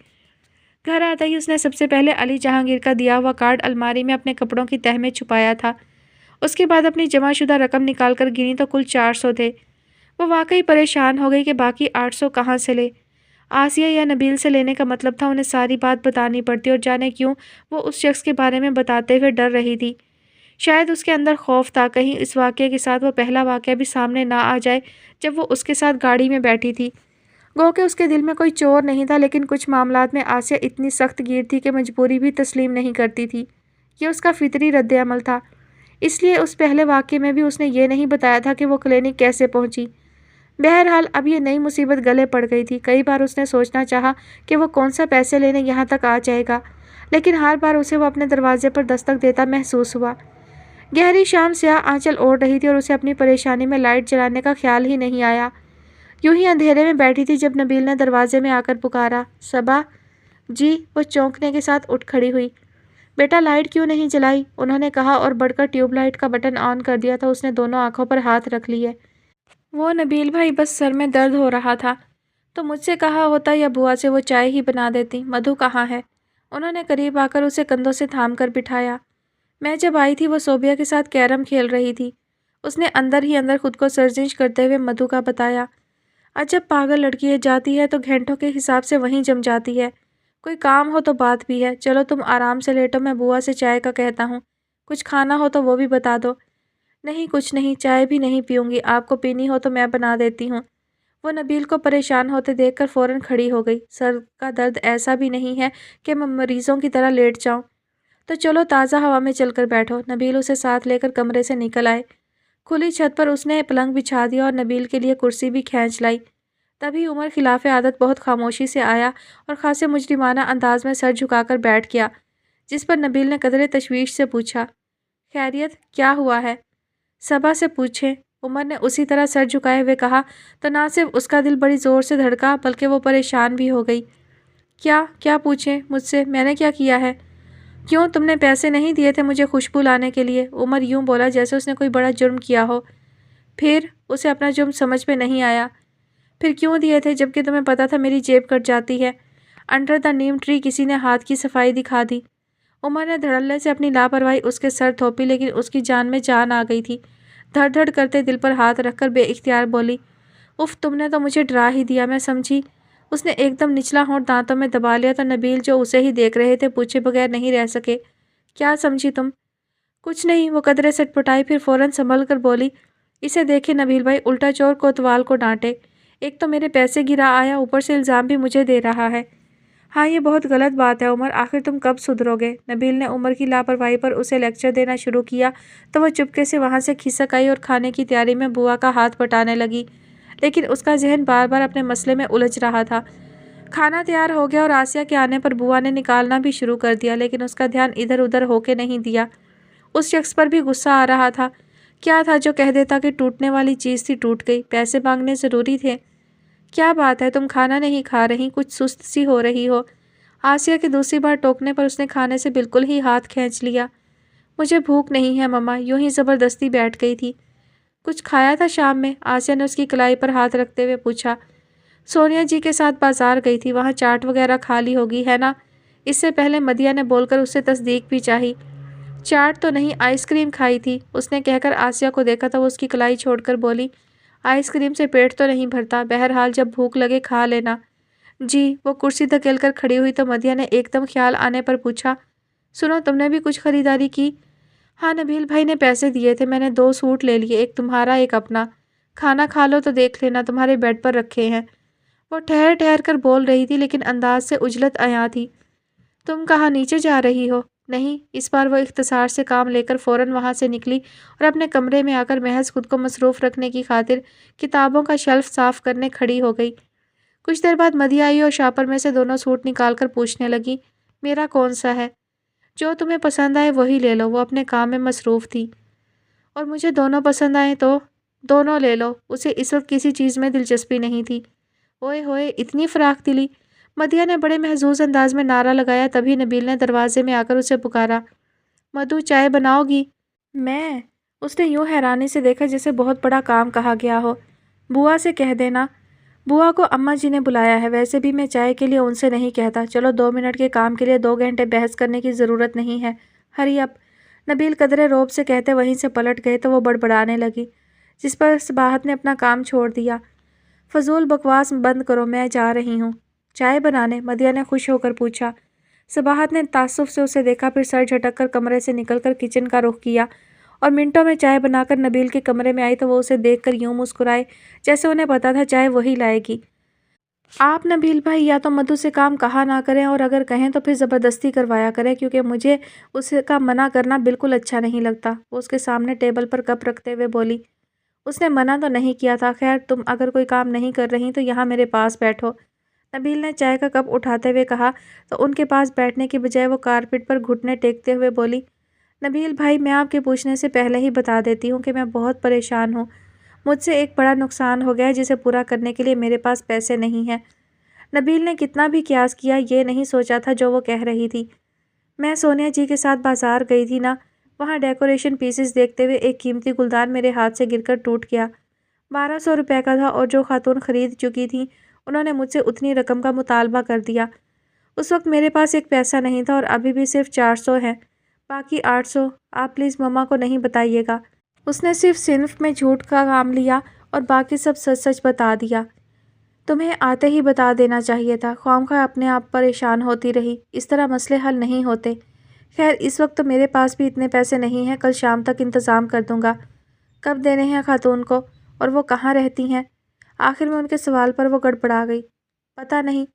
گھر آتے ہی اس نے سب سے پہلے علی جہانگیر کا دیا ہوا کارڈ الماری میں اپنے کپڑوں کی تہہ میں چھپایا تھا۔ اس کے بعد اپنی جمع شدہ رقم نکال کر گنی تو کل 400 تھے۔ وہ واقعی پریشان ہو گئی کہ باقی 800 کہاں سے لے۔ آسیہ یا نبیل سے لینے کا مطلب تھا انہیں ساری بات بتانی پڑتی، اور جانے کیوں وہ اس شخص کے بارے میں بتاتے ہوئے ڈر رہی تھی۔ شاید اس کے اندر خوف تھا کہیں اس واقعے کے ساتھ وہ پہلا واقعہ بھی سامنے نہ آ جائے جب وہ اس کے ساتھ گاڑی میں بیٹھی تھی۔ گو کہ اس کے دل میں کوئی چور نہیں تھا، لیکن کچھ معاملات میں آسیہ اتنی سخت گیر تھی کہ مجبوری بھی تسلیم نہیں کرتی تھی۔ یہ اس کا فطری رد عمل تھا۔ اس لیے اس پہلے واقعے میں بھی اس نے یہ نہیں بتایا تھا کہ وہ کلینک کیسے پہنچی۔ بہرحال اب یہ نئی مصیبت گلے پڑ گئی تھی۔ کئی بار اس نے سوچنا چاہا کہ وہ کون سا پیسے لینے یہاں تک آ جائے گا، لیکن ہر بار اسے وہ اپنے دروازے پر دستک دیتا محسوس ہوا۔ گہری شام سیاہ آنچل اوڑھ رہی تھی اور اسے اپنی پریشانی میں لائٹ جلانے کا خیال ہی نہیں آیا۔ یوں ہی اندھیرے میں بیٹھی تھی جب نبیل نے دروازے میں آ کر پکارا، صبا؟ جی، وہ چونکنے کے ساتھ اٹھ کھڑی ہوئی۔ بیٹا لائٹ کیوں نہیں جلائی؟ انہوں نے کہا اور بڑھ کر ٹیوب لائٹ کا بٹن آن کر دیا تو اس نے دونوں آنکھوں پر ہاتھ رکھ لیے۔ وہ نبیل بھائی، بس سر میں درد ہو رہا تھا تو مجھ سے کہا ہوتا یا بوا سے وہ چائے ہی بنا دیتی۔ مدھو کہاں ہے؟ انہوں نے قریب آ کر اسے کندھوں سے تھام کر بٹھایا۔ میں جب آئی تھی وہ صوبیہ کے ساتھ کیرم کھیل رہی تھی۔ اس نے اندر ہی اندر خود کو سرزنش کرتے ہوئے مدھو کا بتایا۔ عجب پاگل لڑکی ہے، جاتی ہے تو گھنٹوں کے حساب سے وہیں جم جاتی ہے۔ کوئی کام ہو تو بات بھی ہے۔ چلو تم آرام سے لیٹو، میں بوا سے چائے کا کہتا ہوں۔ کچھ کھانا ہو تو وہ بھی بتا دو۔ نہیں کچھ نہیں، چائے بھی نہیں پیوں گی، آپ کو پینی ہو تو میں بنا دیتی ہوں۔ وہ نبیل کو پریشان ہوتے دیکھ کر فوراً کھڑی ہو گئی۔ سر کا درد ایسا بھی نہیں ہے کہ میں مریضوں کی طرح لیٹ جاؤں۔ تو چلو تازہ ہوا میں چل کر بیٹھو۔ نبیل اسے ساتھ لے کر کمرے سے نکل آئے۔ کھلی چھت پر اس نے پلنگ بچھا دیا اور نبیل کے لیے کرسی بھی کھینچ لائی۔ تبھی عمر خلاف عادت بہت خاموشی سے آیا اور خاصے مجرمانہ انداز میں سر جھکا کر بیٹھ گیا، جس پر نبیل نے قدرے تشویش سے پوچھا، خیریت؟ کیا ہوا ہے؟ صبا سے پوچھیں، عمر نے اسی طرح سر جھکائے ہوئے کہا تو نہ صرف اس کا دل بڑی زور سے دھڑکا بلکہ وہ پریشان بھی ہو گئی۔ کیا پوچھیں مجھ سے؟ میں نے کیا کیا ہے؟ کیوں، تم نے پیسے نہیں دیے تھے مجھے خوشبو لانے کے لیے؟ عمر یوں بولا جیسے اس نے کوئی بڑا جرم کیا ہو۔ پھر اسے اپنا جرم سمجھ میں نہیں آیا۔ پھر کیوں دیے تھے جبکہ تمہیں پتا تھا میری جیب کٹ جاتی ہے؟ انڈر دا نیم ٹری کسی نے ہاتھ کی صفائی دکھا دی۔ عمر نے دھڑلے سے اپنی لاپرواہی اس کے سر تھوپی، لیکن اس کی جان میں جان آ گئی تھی۔ دھڑ دھڑ کرتے دل پر ہاتھ رکھ کر بے اختیار بولی، اف، تم نے تو مجھے ڈرا ہی دیا، میں سمجھی۔ اس نے ایک دم نچلا ہونٹ دانتوں میں دبا لیا تو نبیل جو اسے ہی دیکھ رہے تھے پوچھے بغیر نہیں رہ سکے، کیا سمجھی تم؟ کچھ نہیں، وہ قدرے سٹ پٹائی، پھر فوراً سنبھل کر بولی، اسے دیکھے نبیل بھائی، الٹا چور کوتوال کو ڈانٹے۔ ایک تو میرے پیسے گرا آیا، اوپر سے الزام بھی مجھے دے رہا ہے۔ ہاں یہ بہت غلط بات ہے عمر، آخر تم کب سدھرو گے؟ نبیل نے عمر کی لاپرواہی پر اسے لیکچر دینا شروع کیا تو وہ چپکے سے وہاں سے کھسک آئی اور کھانے کی تیاری میں بوا کا ہاتھ بٹانے لگی، لیکن اس کا ذہن بار بار اپنے مسئلے میں الجھ رہا تھا۔ کھانا تیار ہو گیا اور آسیہ کے آنے پر بوا نے نکالنا بھی شروع کر دیا، لیکن اس کا دھیان ادھر ادھر ہو کے نہیں دیا۔ اس شخص پر بھی غصہ آ رہا تھا۔ کیا تھا جو کہہ دیتا کہ ٹوٹنے والی چیز تھی ٹوٹ گئی، پیسے مانگنے ضروری تھے؟ کیا بات ہے، تم کھانا نہیں کھا رہی؟ کچھ سست سی ہو رہی ہو۔ آسیہ کے دوسری بار ٹوکنے پر اس نے کھانے سے بالکل ہی ہاتھ کھینچ لیا۔ مجھے بھوک نہیں ہے مما، یوں ہی زبردستی بیٹھ گئی تھی۔ کچھ کھایا تھا شام میں؟ آسیہ نے اس کی کلائی پر ہاتھ رکھتے ہوئے پوچھا۔ سونیا جی کے ساتھ بازار گئی تھی، وہاں چاٹ وغیرہ کھا لی ہوگی ہے نا؟ اس سے پہلے مدیہ نے بول کر اس سے تصدیق بھی چاہی۔ چاٹ تو نہیں، آئس کریم کھائی تھی، اس نے کہہ کر آسیہ کو دیکھا تو وہ اس کی کلائی چھوڑ کر بولی، آئس کریم سے پیٹ تو نہیں بھرتا، بہرحال جب بھوک لگے کھا لینا۔ جی، وہ کرسی دھکیل کر کھڑی ہوئی تو مدیہ نے ایک دم خیال آنے پر پوچھا، سنو تم نے بھی کچھ خریداری کی؟ ہاں، نبیل بھائی نے پیسے دیے تھے، میں نے 2 سوٹ لے لیے، ایک تمہارا ایک اپنا۔ کھانا کھا لو تو دیکھ لینا، تمہارے بیڈ پر رکھے ہیں۔ وہ ٹھہر ٹھہر کر بول رہی تھی لیکن انداز سے اجلت عیاں تھی۔ تم کہاں نیچے جا رہی ہو؟ نہیں، اس بار وہ اختصار سے کام لے کر فوراً وہاں سے نکلی اور اپنے کمرے میں آ کر محض خود کو مصروف رکھنے کی خاطر کتابوں کا شیلف صاف کرنے کھڑی ہو گئی۔ کچھ دیر بعد مدیہ آئی اور شاپر میں سے دونوں سوٹ نکال کر پوچھنے لگی، میرا کون سا ہے؟ جو تمہیں پسند آئے وہی لے لو۔ وہ اپنے کام میں مصروف تھی۔ اور مجھے دونوں پسند آئے تو دونوں لے لو۔ اسے اس وقت کسی چیز میں دلچسپی نہیں تھی۔ اوئے ہوئے، اتنی فراخ دلی! مدیہ نے بڑے محظوظ انداز میں نعرہ لگایا۔ تبھی نبیل نے دروازے میں آ کر اسے پکارا، مدھو چائے بناؤ گی؟ میں؟ اس نے یوں حیرانی سے دیکھا جیسے بہت بڑا کام کہا گیا ہو۔ بوا سے کہہ دینا، بوا کو اماں جی نے بلایا ہے۔ ویسے بھی میں چائے کے لیے ان سے نہیں کہتا۔ چلو 2 منٹ کے کام کے لیے 2 گھنٹے بحث کرنے کی ضرورت نہیں ہے۔ ہری اپ! نبیل قدرے روب سے کہتے وہیں سے پلٹ گئے تو وہ بڑبڑانے لگی، جس پر صباحت نے اپنا کام چھوڑ دیا۔ فضول بکواس بند کرو، میں جا رہی ہوں۔ چائے بنانے؟ مدیہ نے خوش ہو کر پوچھا۔ صباحت نے تعصب سے اسے دیکھا، پھر سر جھٹک کر کمرے سے نکل کر کچن کا رخ کیا اور منٹوں میں چائے بنا کر نبیل کے کمرے میں آئی تو وہ اسے دیکھ کر یوں مسکرائے جیسے انہیں پتا تھا چائے وہی لائے گی۔ آپ نبیل بھائی یا تو مدھو سے کام کہا نہ کریں اور اگر کہیں تو پھر زبردستی کروایا کریں، کیونکہ مجھے اس کا منع کرنا بالکل اچھا نہیں لگتا۔ وہ اس کے سامنے ٹیبل پر کپ رکھتے ہوئے بولی، اس نے منع تو نہیں کیا تھا۔ خیر، تم اگر کوئی کام نہیں کر رہی تو یہاں میرے پاس بیٹھو۔ نبیل نے چائے کا کپ اٹھاتے ہوئے کہا تو ان کے پاس بیٹھنے کی بجائے وہ کارپٹ پر گھٹنے ٹیکتے ہوئے بولی، نبیل بھائی میں آپ کے پوچھنے سے پہلے ہی بتا دیتی ہوں کہ میں بہت پریشان ہوں۔ مجھ سے ایک بڑا نقصان ہو گیا ہے جسے پورا کرنے کے لیے میرے پاس پیسے نہیں ہیں۔ نبیل نے کتنا بھی قیاس کیا یہ نہیں سوچا تھا جو وہ کہہ رہی تھی۔ میں سونیا جی کے ساتھ بازار گئی تھی نا، وہاں ڈیکوریشن پیسز دیکھتے ہوئے ایک قیمتی گلدان میرے ہاتھ سے گر کر ٹوٹ گیا۔ 1200 روپے کا تھا اور جو خاتون خرید چکی تھیں انہوں نے مجھ سے اتنی رقم کا مطالبہ کر دیا۔ اس وقت میرے پاس ایک پیسہ نہیں تھا اور ابھی بھی صرف 400 ہے، باقی 800 آپ پلیز مما کو نہیں بتائیے گا۔ اس نے صرف صنف میں جھوٹ کا کام لیا اور باقی سب سچ سچ بتا دیا۔ تمہیں آتے ہی بتا دینا چاہیے تھا، خواہ اپنے آپ پریشان ہوتی رہی، اس طرح مسئلے حل نہیں ہوتے۔ خیر اس وقت تو میرے پاس بھی اتنے پیسے نہیں ہیں، کل شام تک انتظام کر دوں گا۔ کب دینے ہیں خاتون کو؟ اور وہ کہاں رہتی ہیں؟ آخر میں ان کے سوال پر وہ گڑبڑا گئی۔ پتہ نہیں۔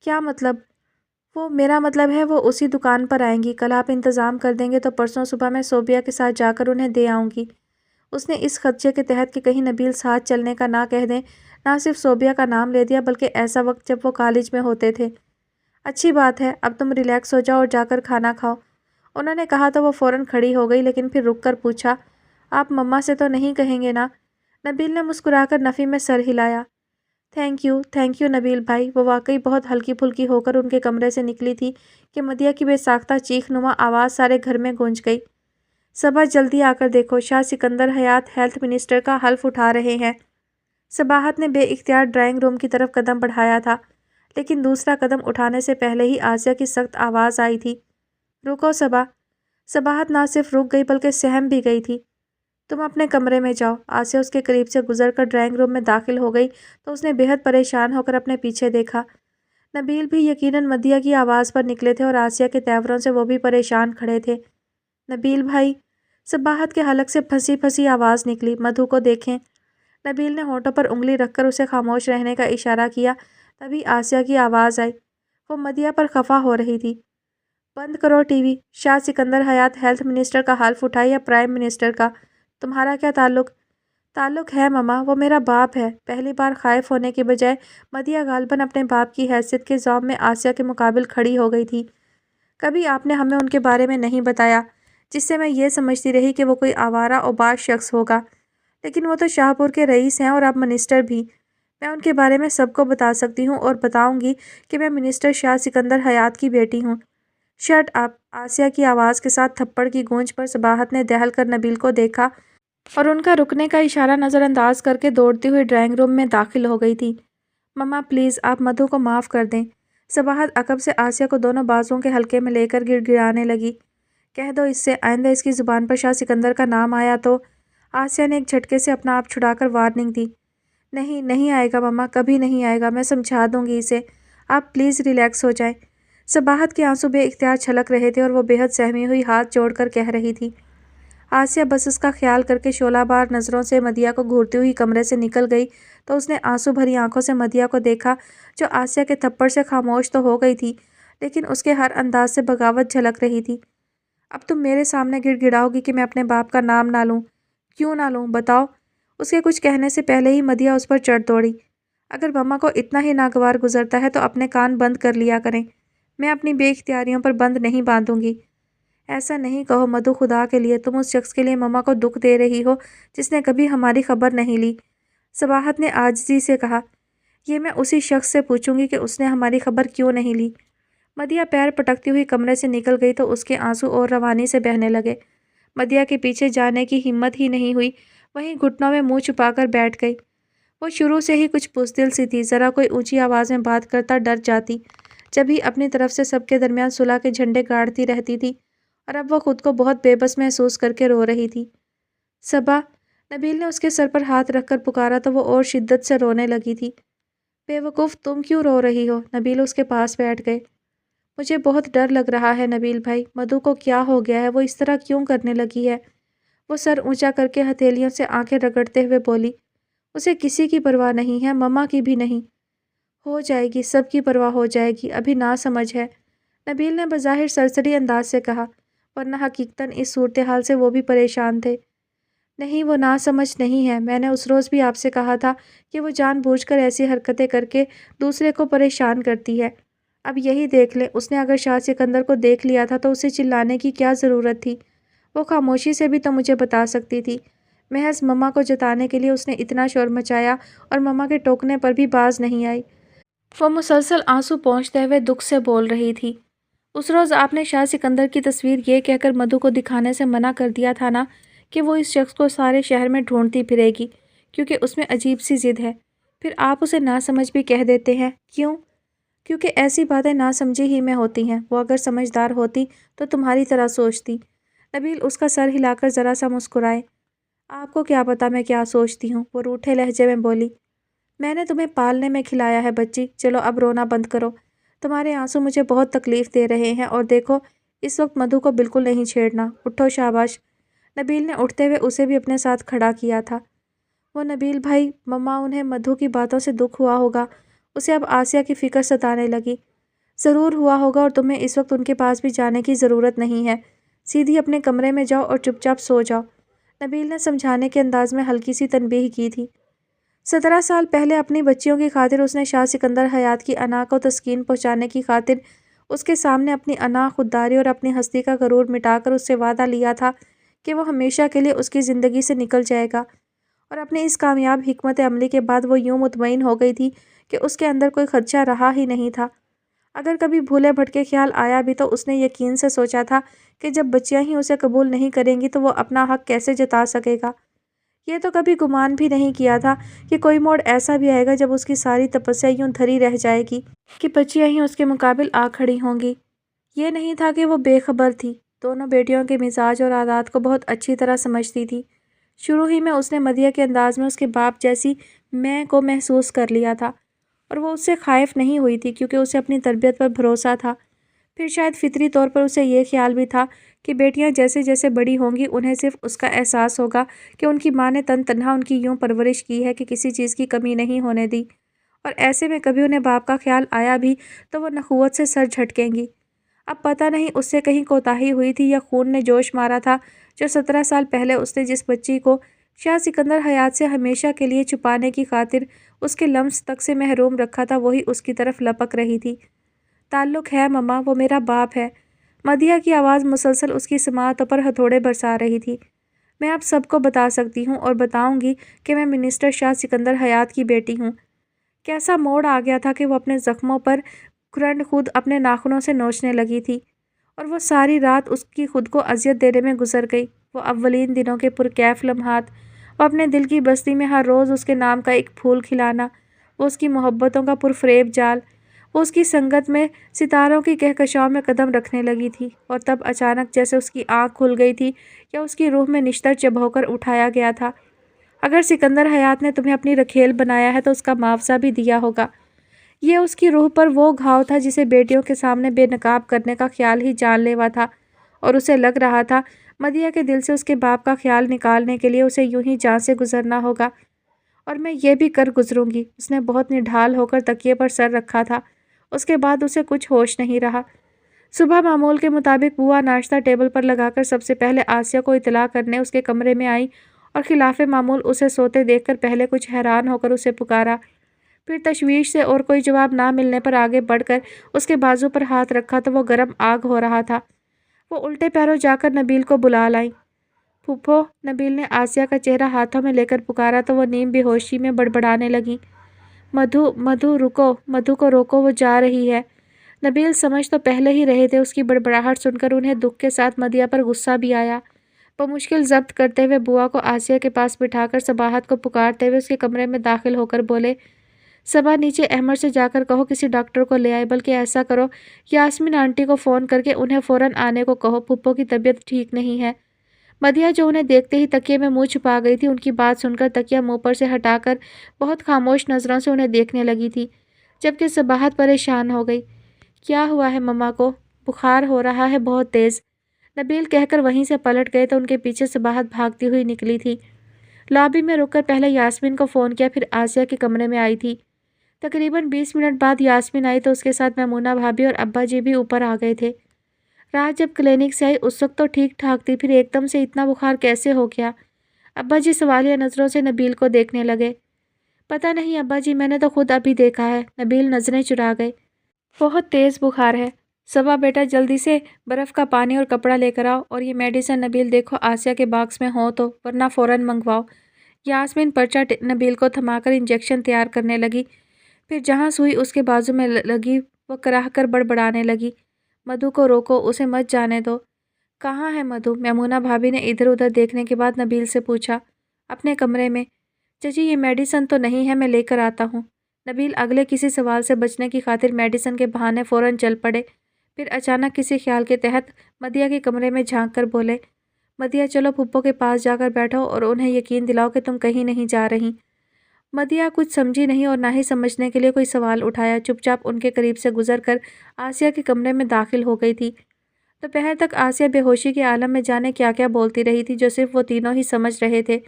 کیا مطلب؟ وہ میرا مطلب ہے وہ اسی دکان پر آئیں گی۔ کل آپ انتظام کر دیں گے تو پرسوں صبح میں صوبیہ کے ساتھ جا کر انہیں دے آؤں گی۔ اس نے اس خدشے کے تحت کہ کہیں نبیل ساتھ چلنے کا نہ کہہ دیں، نہ صرف صوبیہ کا نام لے دیا بلکہ ایسا وقت جب وہ کالج میں ہوتے تھے۔ اچھی بات ہے، اب تم ریلیکس ہو جاؤ اور جا کر کھانا کھاؤ۔ انہوں نے کہا تو وہ فوراً کھڑی ہو گئی، لیکن پھر رک کر پوچھا، آپ مما سے تو نہیں کہیں گے نا؟ نبیل نے مسکرا کر نفی میں سر ہلایا۔ تھینک یو نبیل بھائی۔ وہ واقعی بہت ہلکی پھلکی ہو کر ان کے کمرے سے نکلی تھی کہ مدیہ کی بے ساختہ چیخ نما آواز سارے گھر میں گونج گئی، صبا جلدی آ کر دیکھو، شاہ سکندر حیات ہیلتھ منسٹر کا حلف اٹھا رہے ہیں۔ صباحت نے بے اختیار ڈرائنگ روم کی طرف قدم بڑھایا تھا، لیکن دوسرا قدم اٹھانے سے پہلے ہی آسیہ کی سخت آواز آئی تھی، رکو صبا۔ صباحت نہ صرف رک گئی بلکہ سہم بھی گئی تھی۔ تم اپنے کمرے میں جاؤ۔ آسیہ اس کے قریب سے گزر کر ڈرائنگ روم میں داخل ہو گئی تو اس نے بے حد پریشان ہو کر اپنے پیچھے دیکھا۔ نبیل بھی یقیناً مدیہ کی آواز پر نکلے تھے اور آسیہ کے تیوروں سے وہ بھی پریشان کھڑے تھے۔ نبیل بھائی! صباحت کے حلق سے پھنسی پھنسی آواز نکلی، مدھو کو دیکھیں۔ نبیل نے ہونٹوں پر انگلی رکھ کر اسے خاموش رہنے کا اشارہ کیا، تبھی آسیہ کی آواز آئی۔ وہ مدیہ پر خفا ہو رہی تھی۔ بند کرو ٹی وی۔ شاہ سکندر حیات ہیلتھ منسٹر کا حلف اٹھائے یا پرائم منسٹر کا؟ تمہارا کیا تعلق؟ تعلق ہے مما، وہ میرا باپ ہے۔ پہلی بار خائف ہونے کے بجائے مدیہ غالباً اپنے باپ کی حیثیت کے ذوق میں آسیہ کے مقابل کھڑی ہو گئی تھی۔ کبھی آپ نے ہمیں ان کے بارے میں نہیں بتایا، جس سے میں یہ سمجھتی رہی کہ وہ کوئی آوارہ اوباش شخص ہوگا، لیکن وہ تو شاہ پور کے رئیس ہیں اور اب منسٹر بھی۔ میں ان کے بارے میں سب کو بتا سکتی ہوں اور بتاؤں گی کہ میں منسٹر شاہ سکندر حیات کی بیٹی ہوں۔ Shut up! آسیہ کی آواز کے ساتھ تھپڑ کی گونج پر صباحت نے دہل کر نبیل کو دیکھا اور ان کا رکنے کا اشارہ نظر انداز کر کے دوڑتی ہوئی ڈرائنگ روم میں داخل ہو گئی تھی۔ مما پلیز آپ مدھو کو معاف کر دیں۔ صباحت عقب سے آسیہ کو دونوں بازوؤں کے حلقے میں لے کر گڑ گڑانے لگی، کہہ دو اس سے آئندہ اس کی زبان پر شاہ سکندر کا نام آیا تو۔ آسیہ نے ایک جھٹکے سے اپنا آپ چھڑا کر وارننگ دی، نہیں آئے گا مما، کبھی نہیں آئے گا، میں سمجھا دوں گی اسے، آپ پلیز ریلیکس ہو جائیں۔ صباحت کے آنسو بے اختیار چھلک رہے تھے اور وہ بے حد سہمی ہوئی ہاتھ جوڑ کر کہہ رہی تھی۔ آسیہ بس اس کا خیال کر کے شعلہ بار نظروں سے مدیہ کو گھورتی ہوئی کمرے سے نکل گئی تو اس نے آنسو بھری آنکھوں سے مدیہ کو دیکھا، جو آسیہ کے تھپڑ سے خاموش تو ہو گئی تھی لیکن اس کے ہر انداز سے بغاوت جھلک رہی تھی۔ اب تم میرے سامنے گڑ گڑاؤ گی کہ میں اپنے باپ کا نام نہ لوں؟ کیوں نہ لوں بتاؤ؟ اس کے کچھ کہنے سے پہلے ہی مدیہ اس پر چڑھ دوڑی۔ اگر مما کو اتنا ہی ناگوار گزرتا ہے تو اپنے کان بند کر لیا کریں۔ میں اپنی بے اختیاریوں پر بند نہیں باندھوں گی۔ ایسا نہیں کہو مدھو، خدا کے لیے تم اس شخص کے لیے مما کو دکھ دے رہی ہو جس نے کبھی ہماری خبر نہیں لی۔ صباحت نے عاجزی سے کہا، یہ میں اسی شخص سے پوچھوں گی کہ اس نے ہماری خبر کیوں نہیں لی۔ مدیحہ پیر پٹکتی ہوئی کمرے سے نکل گئی تو اس کے آنسو اور روانی سے بہنے لگے۔ مدیحہ کے پیچھے جانے کی ہمت ہی نہیں ہوئی، وہیں گھٹنوں میں منہ چھپا کر بیٹھ گئی۔ وہ شروع سے ہی کچھ بزدل سی تھی، ذرا کوئی اونچی آواز میں بات کرتا ڈر جاتی، جب ہی اپنی طرف سے سب کے درمیان صلح کے جھنڈے گاڑتی رہتی تھی، اور اب وہ خود کو بہت بے بس محسوس کر کے رو رہی تھی۔ صبا، نبیل نے اس کے سر پر ہاتھ رکھ کر پکارا تو وہ اور شدت سے رونے لگی تھی۔ بے وقوف، تم کیوں رو رہی ہو؟ نبیل اس کے پاس بیٹھ گئے۔ مجھے بہت ڈر لگ رہا ہے نبیل بھائی، مدھو کو کیا ہو گیا ہے؟ وہ اس طرح کیوں کرنے لگی ہے؟ وہ سر اونچا کر کے ہتھیلیوں سے آنکھیں رگڑتے ہوئے بولی، اسے کسی کی پرواہ نہیں ہے، مما کی بھی نہیں۔ ہو جائے گی، سب کی پرواہ ہو جائے گی، ابھی ناسمجھ ہے، نبیل نے بظاہر سرسری انداز سے کہا، ورنہ حقیقتاً اس صورتحال سے وہ بھی پریشان تھے۔ نہیں، وہ ناسمجھ نہیں ہے، میں نے اس روز بھی آپ سے کہا تھا کہ وہ جان بوجھ کر ایسی حرکتیں کر کے دوسرے کو پریشان کرتی ہے۔ اب یہی دیکھ لیں، اس نے اگر شاہ سکندر کو دیکھ لیا تھا تو اسے چلانے کی کیا ضرورت تھی؟ وہ خاموشی سے بھی تو مجھے بتا سکتی تھی۔ محض مما کو جتانے کے لیے اس نے اتنا شور مچایا اور مما کے ٹوکنے پر بھی باز نہیں آئی۔ وہ مسلسل آنسو پونچھتے ہوئے دکھ سے بول رہی تھی، اس روز آپ نے شاہ سکندر کی تصویر یہ کہہ کر مدھو کو دکھانے سے منع کر دیا تھا نا کہ وہ اس شخص کو سارے شہر میں ڈھونڈتی پھرے گی کیونکہ اس میں عجیب سی ضد ہے۔ پھر آپ اسے ناسمجھ بھی کہہ دیتے ہیں، کیوں؟ کیونکہ ایسی باتیں ناسمجھی ہی میں ہوتی ہیں، وہ اگر سمجھدار ہوتی تو تمہاری طرح سوچتی۔ نبیل اس کا سر ہلا کر ذرا سا مسکرائے۔ آپ کو کیا پتا میں کیا سوچتی ہوں؟ وہ روٹھے لہجے میں بولی، میں نے تمہیں پالنے میں کھلایا ہے بچی، چلو اب رونا بند کرو، تمہارے آنسو مجھے بہت تکلیف دے رہے ہیں، اور دیکھو اس وقت مدھو کو بالکل نہیں چھیڑنا، اٹھو شاباش۔ نبیل نے اٹھتے ہوئے اسے بھی اپنے ساتھ کھڑا کیا تھا۔ وہ نبیل بھائی، مما انہیں مدھو کی باتوں سے دکھ ہوا ہوگا، اسے اب آسیہ کی فکر ستانے لگی۔ ضرور ہوا ہوگا، اور تمہیں اس وقت ان کے پاس بھی جانے کی ضرورت نہیں ہے، سیدھی اپنے کمرے میں جاؤ اور چپ چاپ سو جاؤ، نبیل نے سمجھانے کے انداز میں ہلکی سی تنبیہ کی تھی۔ 17 سال پہلے اپنی بچیوں کی خاطر اس نے شاہ سکندر حیات کی انا کو تسکین پہنچانے کی خاطر اس کے سامنے اپنی انا، خودداری اور اپنی ہستی کا غرور مٹا کر اس سے وعدہ لیا تھا کہ وہ ہمیشہ کے لیے اس کی زندگی سے نکل جائے گا، اور اپنی اس کامیاب حکمت عملی کے بعد وہ یوں مطمئن ہو گئی تھی کہ اس کے اندر کوئی خدشہ رہا ہی نہیں تھا۔ اگر کبھی بھولے بھٹکے خیال آیا بھی تو اس نے یقین سے سوچا تھا کہ جب بچیاں ہی اسے قبول نہیں کریں گی تو وہ اپنا حق کیسے جتا سکے گا۔ یہ تو کبھی گمان بھی نہیں کیا تھا کہ کوئی موڑ ایسا بھی آئے گا جب اس کی ساری تپسیا یوں دھری رہ جائے گی کہ بچیاں ہی اس کے مقابل آ کھڑی ہوں گی۔ یہ نہیں تھا کہ وہ بے خبر تھی، دونوں بیٹیوں کے مزاج اور عادات کو بہت اچھی طرح سمجھتی تھی۔ شروع ہی میں اس نے مدیحہ کے انداز میں اس کے باپ جیسی میں کو محسوس کر لیا تھا، اور وہ اس سے خائف نہیں ہوئی تھی کیونکہ اسے اپنی تربیت پر بھروسہ تھا۔ پھر شاید فطری طور پر اسے یہ خیال بھی تھا کہ بیٹیاں جیسے جیسے بڑی ہوں گی انہیں صرف اس کا احساس ہوگا کہ ان کی ماں نے تن تنہا ان کی یوں پرورش کی ہے کہ کسی چیز کی کمی نہیں ہونے دی، اور ایسے میں کبھی انہیں باپ کا خیال آیا بھی تو وہ نخوت سے سر جھٹکیں گی۔ اب پتہ نہیں اس سے کہیں کوتاہی ہوئی تھی یا خون نے جوش مارا تھا، جو 17 سال پہلے اس نے جس بچی کو شاہ سکندر حیات سے ہمیشہ کے لیے چھپانے کی خاطر اس کے لمس تک سے محروم رکھا تھا، وہی اس کی طرف لپک رہی تھی۔ تعلق ہے مما، وہ میرا باپ ہے۔ مدیحہ کی آواز مسلسل اس کی سماعتوں پر ہتھوڑے برسا رہی تھی۔ میں اب سب کو بتا سکتی ہوں اور بتاؤں گی کہ میں منسٹر شاہ سکندر حیات کی بیٹی ہوں۔ کیسا موڑ آ گیا تھا کہ وہ اپنے زخموں پر کرنڈ خود اپنے ناخنوں سے نوچنے لگی تھی، اور وہ ساری رات اس کی خود کو اذیت دینے میں گزر گئی۔ وہ اولین دنوں کے پرکیف لمحات، وہ اپنے دل کی بستی میں ہر روز اس کے نام کا ایک پھول کھلانا، وہ اس کی محبتوں کا پرفریب جال، وہ اس کی سنگت میں ستاروں کی کہکشاؤں میں قدم رکھنے لگی تھی، اور تب اچانک جیسے اس کی آنکھ کھل گئی تھی یا اس کی روح میں نشتر چبھو کر اٹھایا گیا تھا۔ اگر سکندر حیات نے تمہیں اپنی رکھیل بنایا ہے تو اس کا معاوضہ بھی دیا ہوگا۔ یہ اس کی روح پر وہ گھاؤ تھا جسے بیٹیوں کے سامنے بے نقاب کرنے کا خیال ہی جان لیوا تھا، اور اسے لگ رہا تھا مدیحہ کے دل سے اس کے باپ کا خیال نکالنے کے لیے اسے یوں ہی جان سے گزرنا ہوگا، اور میں یہ بھی کر گزروں گی۔ اس نے بہت نڈھال ہو کر تکیے پر سر رکھا تھا، اس کے بعد اسے کچھ ہوش نہیں رہا۔ صبح معمول کے مطابق بوا ناشتہ ٹیبل پر لگا کر سب سے پہلے آسیہ کو اطلاع کرنے اس کے کمرے میں آئی، اور خلاف معمول اسے سوتے دیکھ کر پہلے کچھ حیران ہو کر اسے پکارا، پھر تشویش سے اور کوئی جواب نہ ملنے پر آگے بڑھ کر اس کے بازو پر ہاتھ رکھا تو وہ گرم آگ ہو رہا تھا۔ وہ الٹے پیروں جا کر نبیل کو بلا لائیں۔ پھوپھو، نبیل نے آسیہ کا چہرہ ہاتھوں میں لے کر پکارا تو وہ نیم بے ہوشی میں بڑبڑانے لگی، مدھو مدھو رکو، مدھو کو روکو، وہ جا رہی ہے۔ نبیل سمجھ تو پہلے ہی رہے تھے، اس کی بڑبڑاہٹ سن کر انہیں دکھ کے ساتھ مدیہ پر غصہ بھی آیا۔ وہ مشکل ضبط کرتے ہوئے بوا کو آسیہ کے پاس بٹھا کر صباحت کو پکارتے ہوئے اس کے کمرے میں داخل ہو کر بولے، صبا نیچے احمد سے جا کر کہو کسی ڈاکٹر کو لے آئے، بلکہ ایسا کرو یاسمین آنٹی کو فون کر کے انہیں فوراً آنے کو کہو، پھپھو کی طبیعت ٹھیک نہیں ہے۔ مدیہ جو انہیں دیکھتے ہی تکیے میں منہ چھپا گئی تھی، ان کی بات سن کر تکیہ منہ پر سے ہٹا کر بہت خاموش نظروں سے انہیں دیکھنے لگی تھی، جبکہ صباحت پریشان ہو گئی۔ کیا ہوا ہے مما کو؟ بخار ہو رہا ہے بہت تیز، نبیل کہہ کر وہیں سے پلٹ گئے تو ان کے پیچھے صباحت بھاگتی ہوئی نکلی تھی۔ لابی میں رک کر پہلے یاسمین کو فون کیا، پھر آسیہ کے کمرے میں آئی تھی۔ تقریباً 20 منٹ بعد یاسمین آئی تو اس کے ساتھ میمونہ بھابی اور ابا جی بھی اوپر آ گئے تھے۔ رات جب کلینک سے آئی اس وقت تو ٹھیک ٹھاک تھی، پھر ایک دم سے اتنا بخار کیسے ہو گیا؟ ابا جی سوالیہ نظروں سے نبیل کو دیکھنے لگے۔ پتہ نہیں ابا جی، میں نے تو خود ابھی دیکھا ہے، نبیل نظریں چرا گئے۔ بہت تیز بخار ہے۔ صبا بیٹا جلدی سے برف کا پانی اور کپڑا لے کر آؤ، اور یہ میڈیسن نبیل دیکھو آسیہ کے باکس میں ہو تو، ورنہ فوراً منگواؤ۔ یاسمین پرچہ نبیل کو تھما کر انجیکشن تیار کرنے لگی، پھر جہاں سوئی اس کے بازو میں لگی وہ کراہ کر بڑبڑانے لگی، مدھو کو روکو، اسے مت جانے دو۔ کہاں ہے مدھو؟ میمونہ بھابی نے ادھر ادھر دیکھنے کے بعد نبیل سے پوچھا۔ اپنے کمرے میں۔ چچی یہ میڈیسن تو نہیں ہے، میں لے کر آتا ہوں۔ نبیل اگلے کسی سوال سے بچنے کی خاطر میڈیسن کے بہانے فوراً چل پڑے، پھر اچانک کسی خیال کے تحت مدیہ کے کمرے میں جھانک کر بولے، مدیہ چلو پھپھو کے پاس جا کر بیٹھو اور انہیں یقین دلاؤ کہ تم کہیں نہیں جا رہی۔ مدیہ کچھ سمجھی نہیں اور نہ ہی سمجھنے کے لیے کوئی سوال اٹھایا، چپ چاپ ان کے قریب سے گزر کر آسیہ کے کمرے میں داخل ہو گئی تھی۔ دوپہر تک آسیہ بے ہوشی کے عالم میں جانے کیا کیا بولتی رہی تھی، جو صرف وہ تینوں ہی سمجھ رہے تھے۔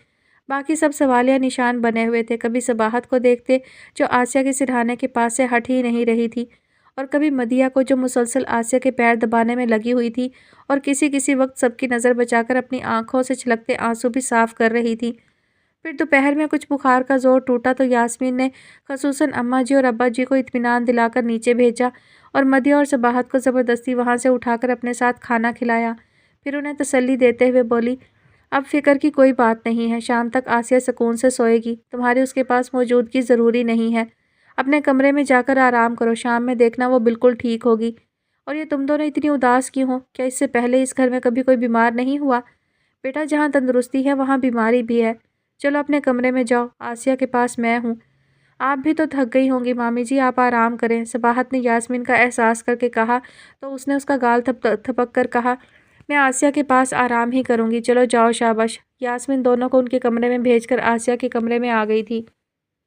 باقی سب سوالیہ نشان بنے ہوئے تھے، کبھی صباحت کو دیکھتے جو آسیہ کے سرہانے کے پاس سے ہٹ ہی نہیں رہی تھی، اور کبھی مدیہ کو جو مسلسل آسیہ کے پیر دبانے میں لگی ہوئی تھی اور کسی وقت سب کی نظر بچا کر اپنی آنکھوں سے چھلکتے آنسو بھی صاف کر رہی تھی۔ پھر دوپہر میں کچھ بخار کا زور ٹوٹا تو یاسمین نے خصوصاً اماں جی اور ابا جی کو اطمینان دلا کر نیچے بھیجا اور مدیہ اور صباحت کو زبردستی وہاں سے اٹھا کر اپنے ساتھ کھانا کھلایا، پھر انہیں تسلی دیتے ہوئے بولی، اب فکر کی کوئی بات نہیں ہے، شام تک آسیہ سکون سے سوئے گی، تمہاری اس کے پاس موجودگی ضروری نہیں ہے، اپنے کمرے میں جا کر آرام کرو، شام میں دیکھنا وہ بالکل ٹھیک ہوگی۔ اور یہ تم دونوں اتنی اداس کیوں ہو؟ کیا اس سے پہلے اس گھر میں کبھی کوئی بیمار نہیں ہوا؟ بیٹا جہاں تندرستی ہے وہاں بیماری بھی ہے، چلو اپنے کمرے میں جاؤ، آسیہ کے پاس میں ہوں۔ آپ بھی تو تھک گئی ہوں گی مامی جی، آپ آرام کریں، صباحت نے یاسمین کا احساس کر کے کہا تو اس نے اس کا گال تھپک کر کہا، میں آسیہ کے پاس آرام ہی کروں گی، چلو جاؤ شاباش۔ یاسمین دونوں کو ان کے کمرے میں بھیج کر آسیہ کے کمرے میں آ گئی تھی۔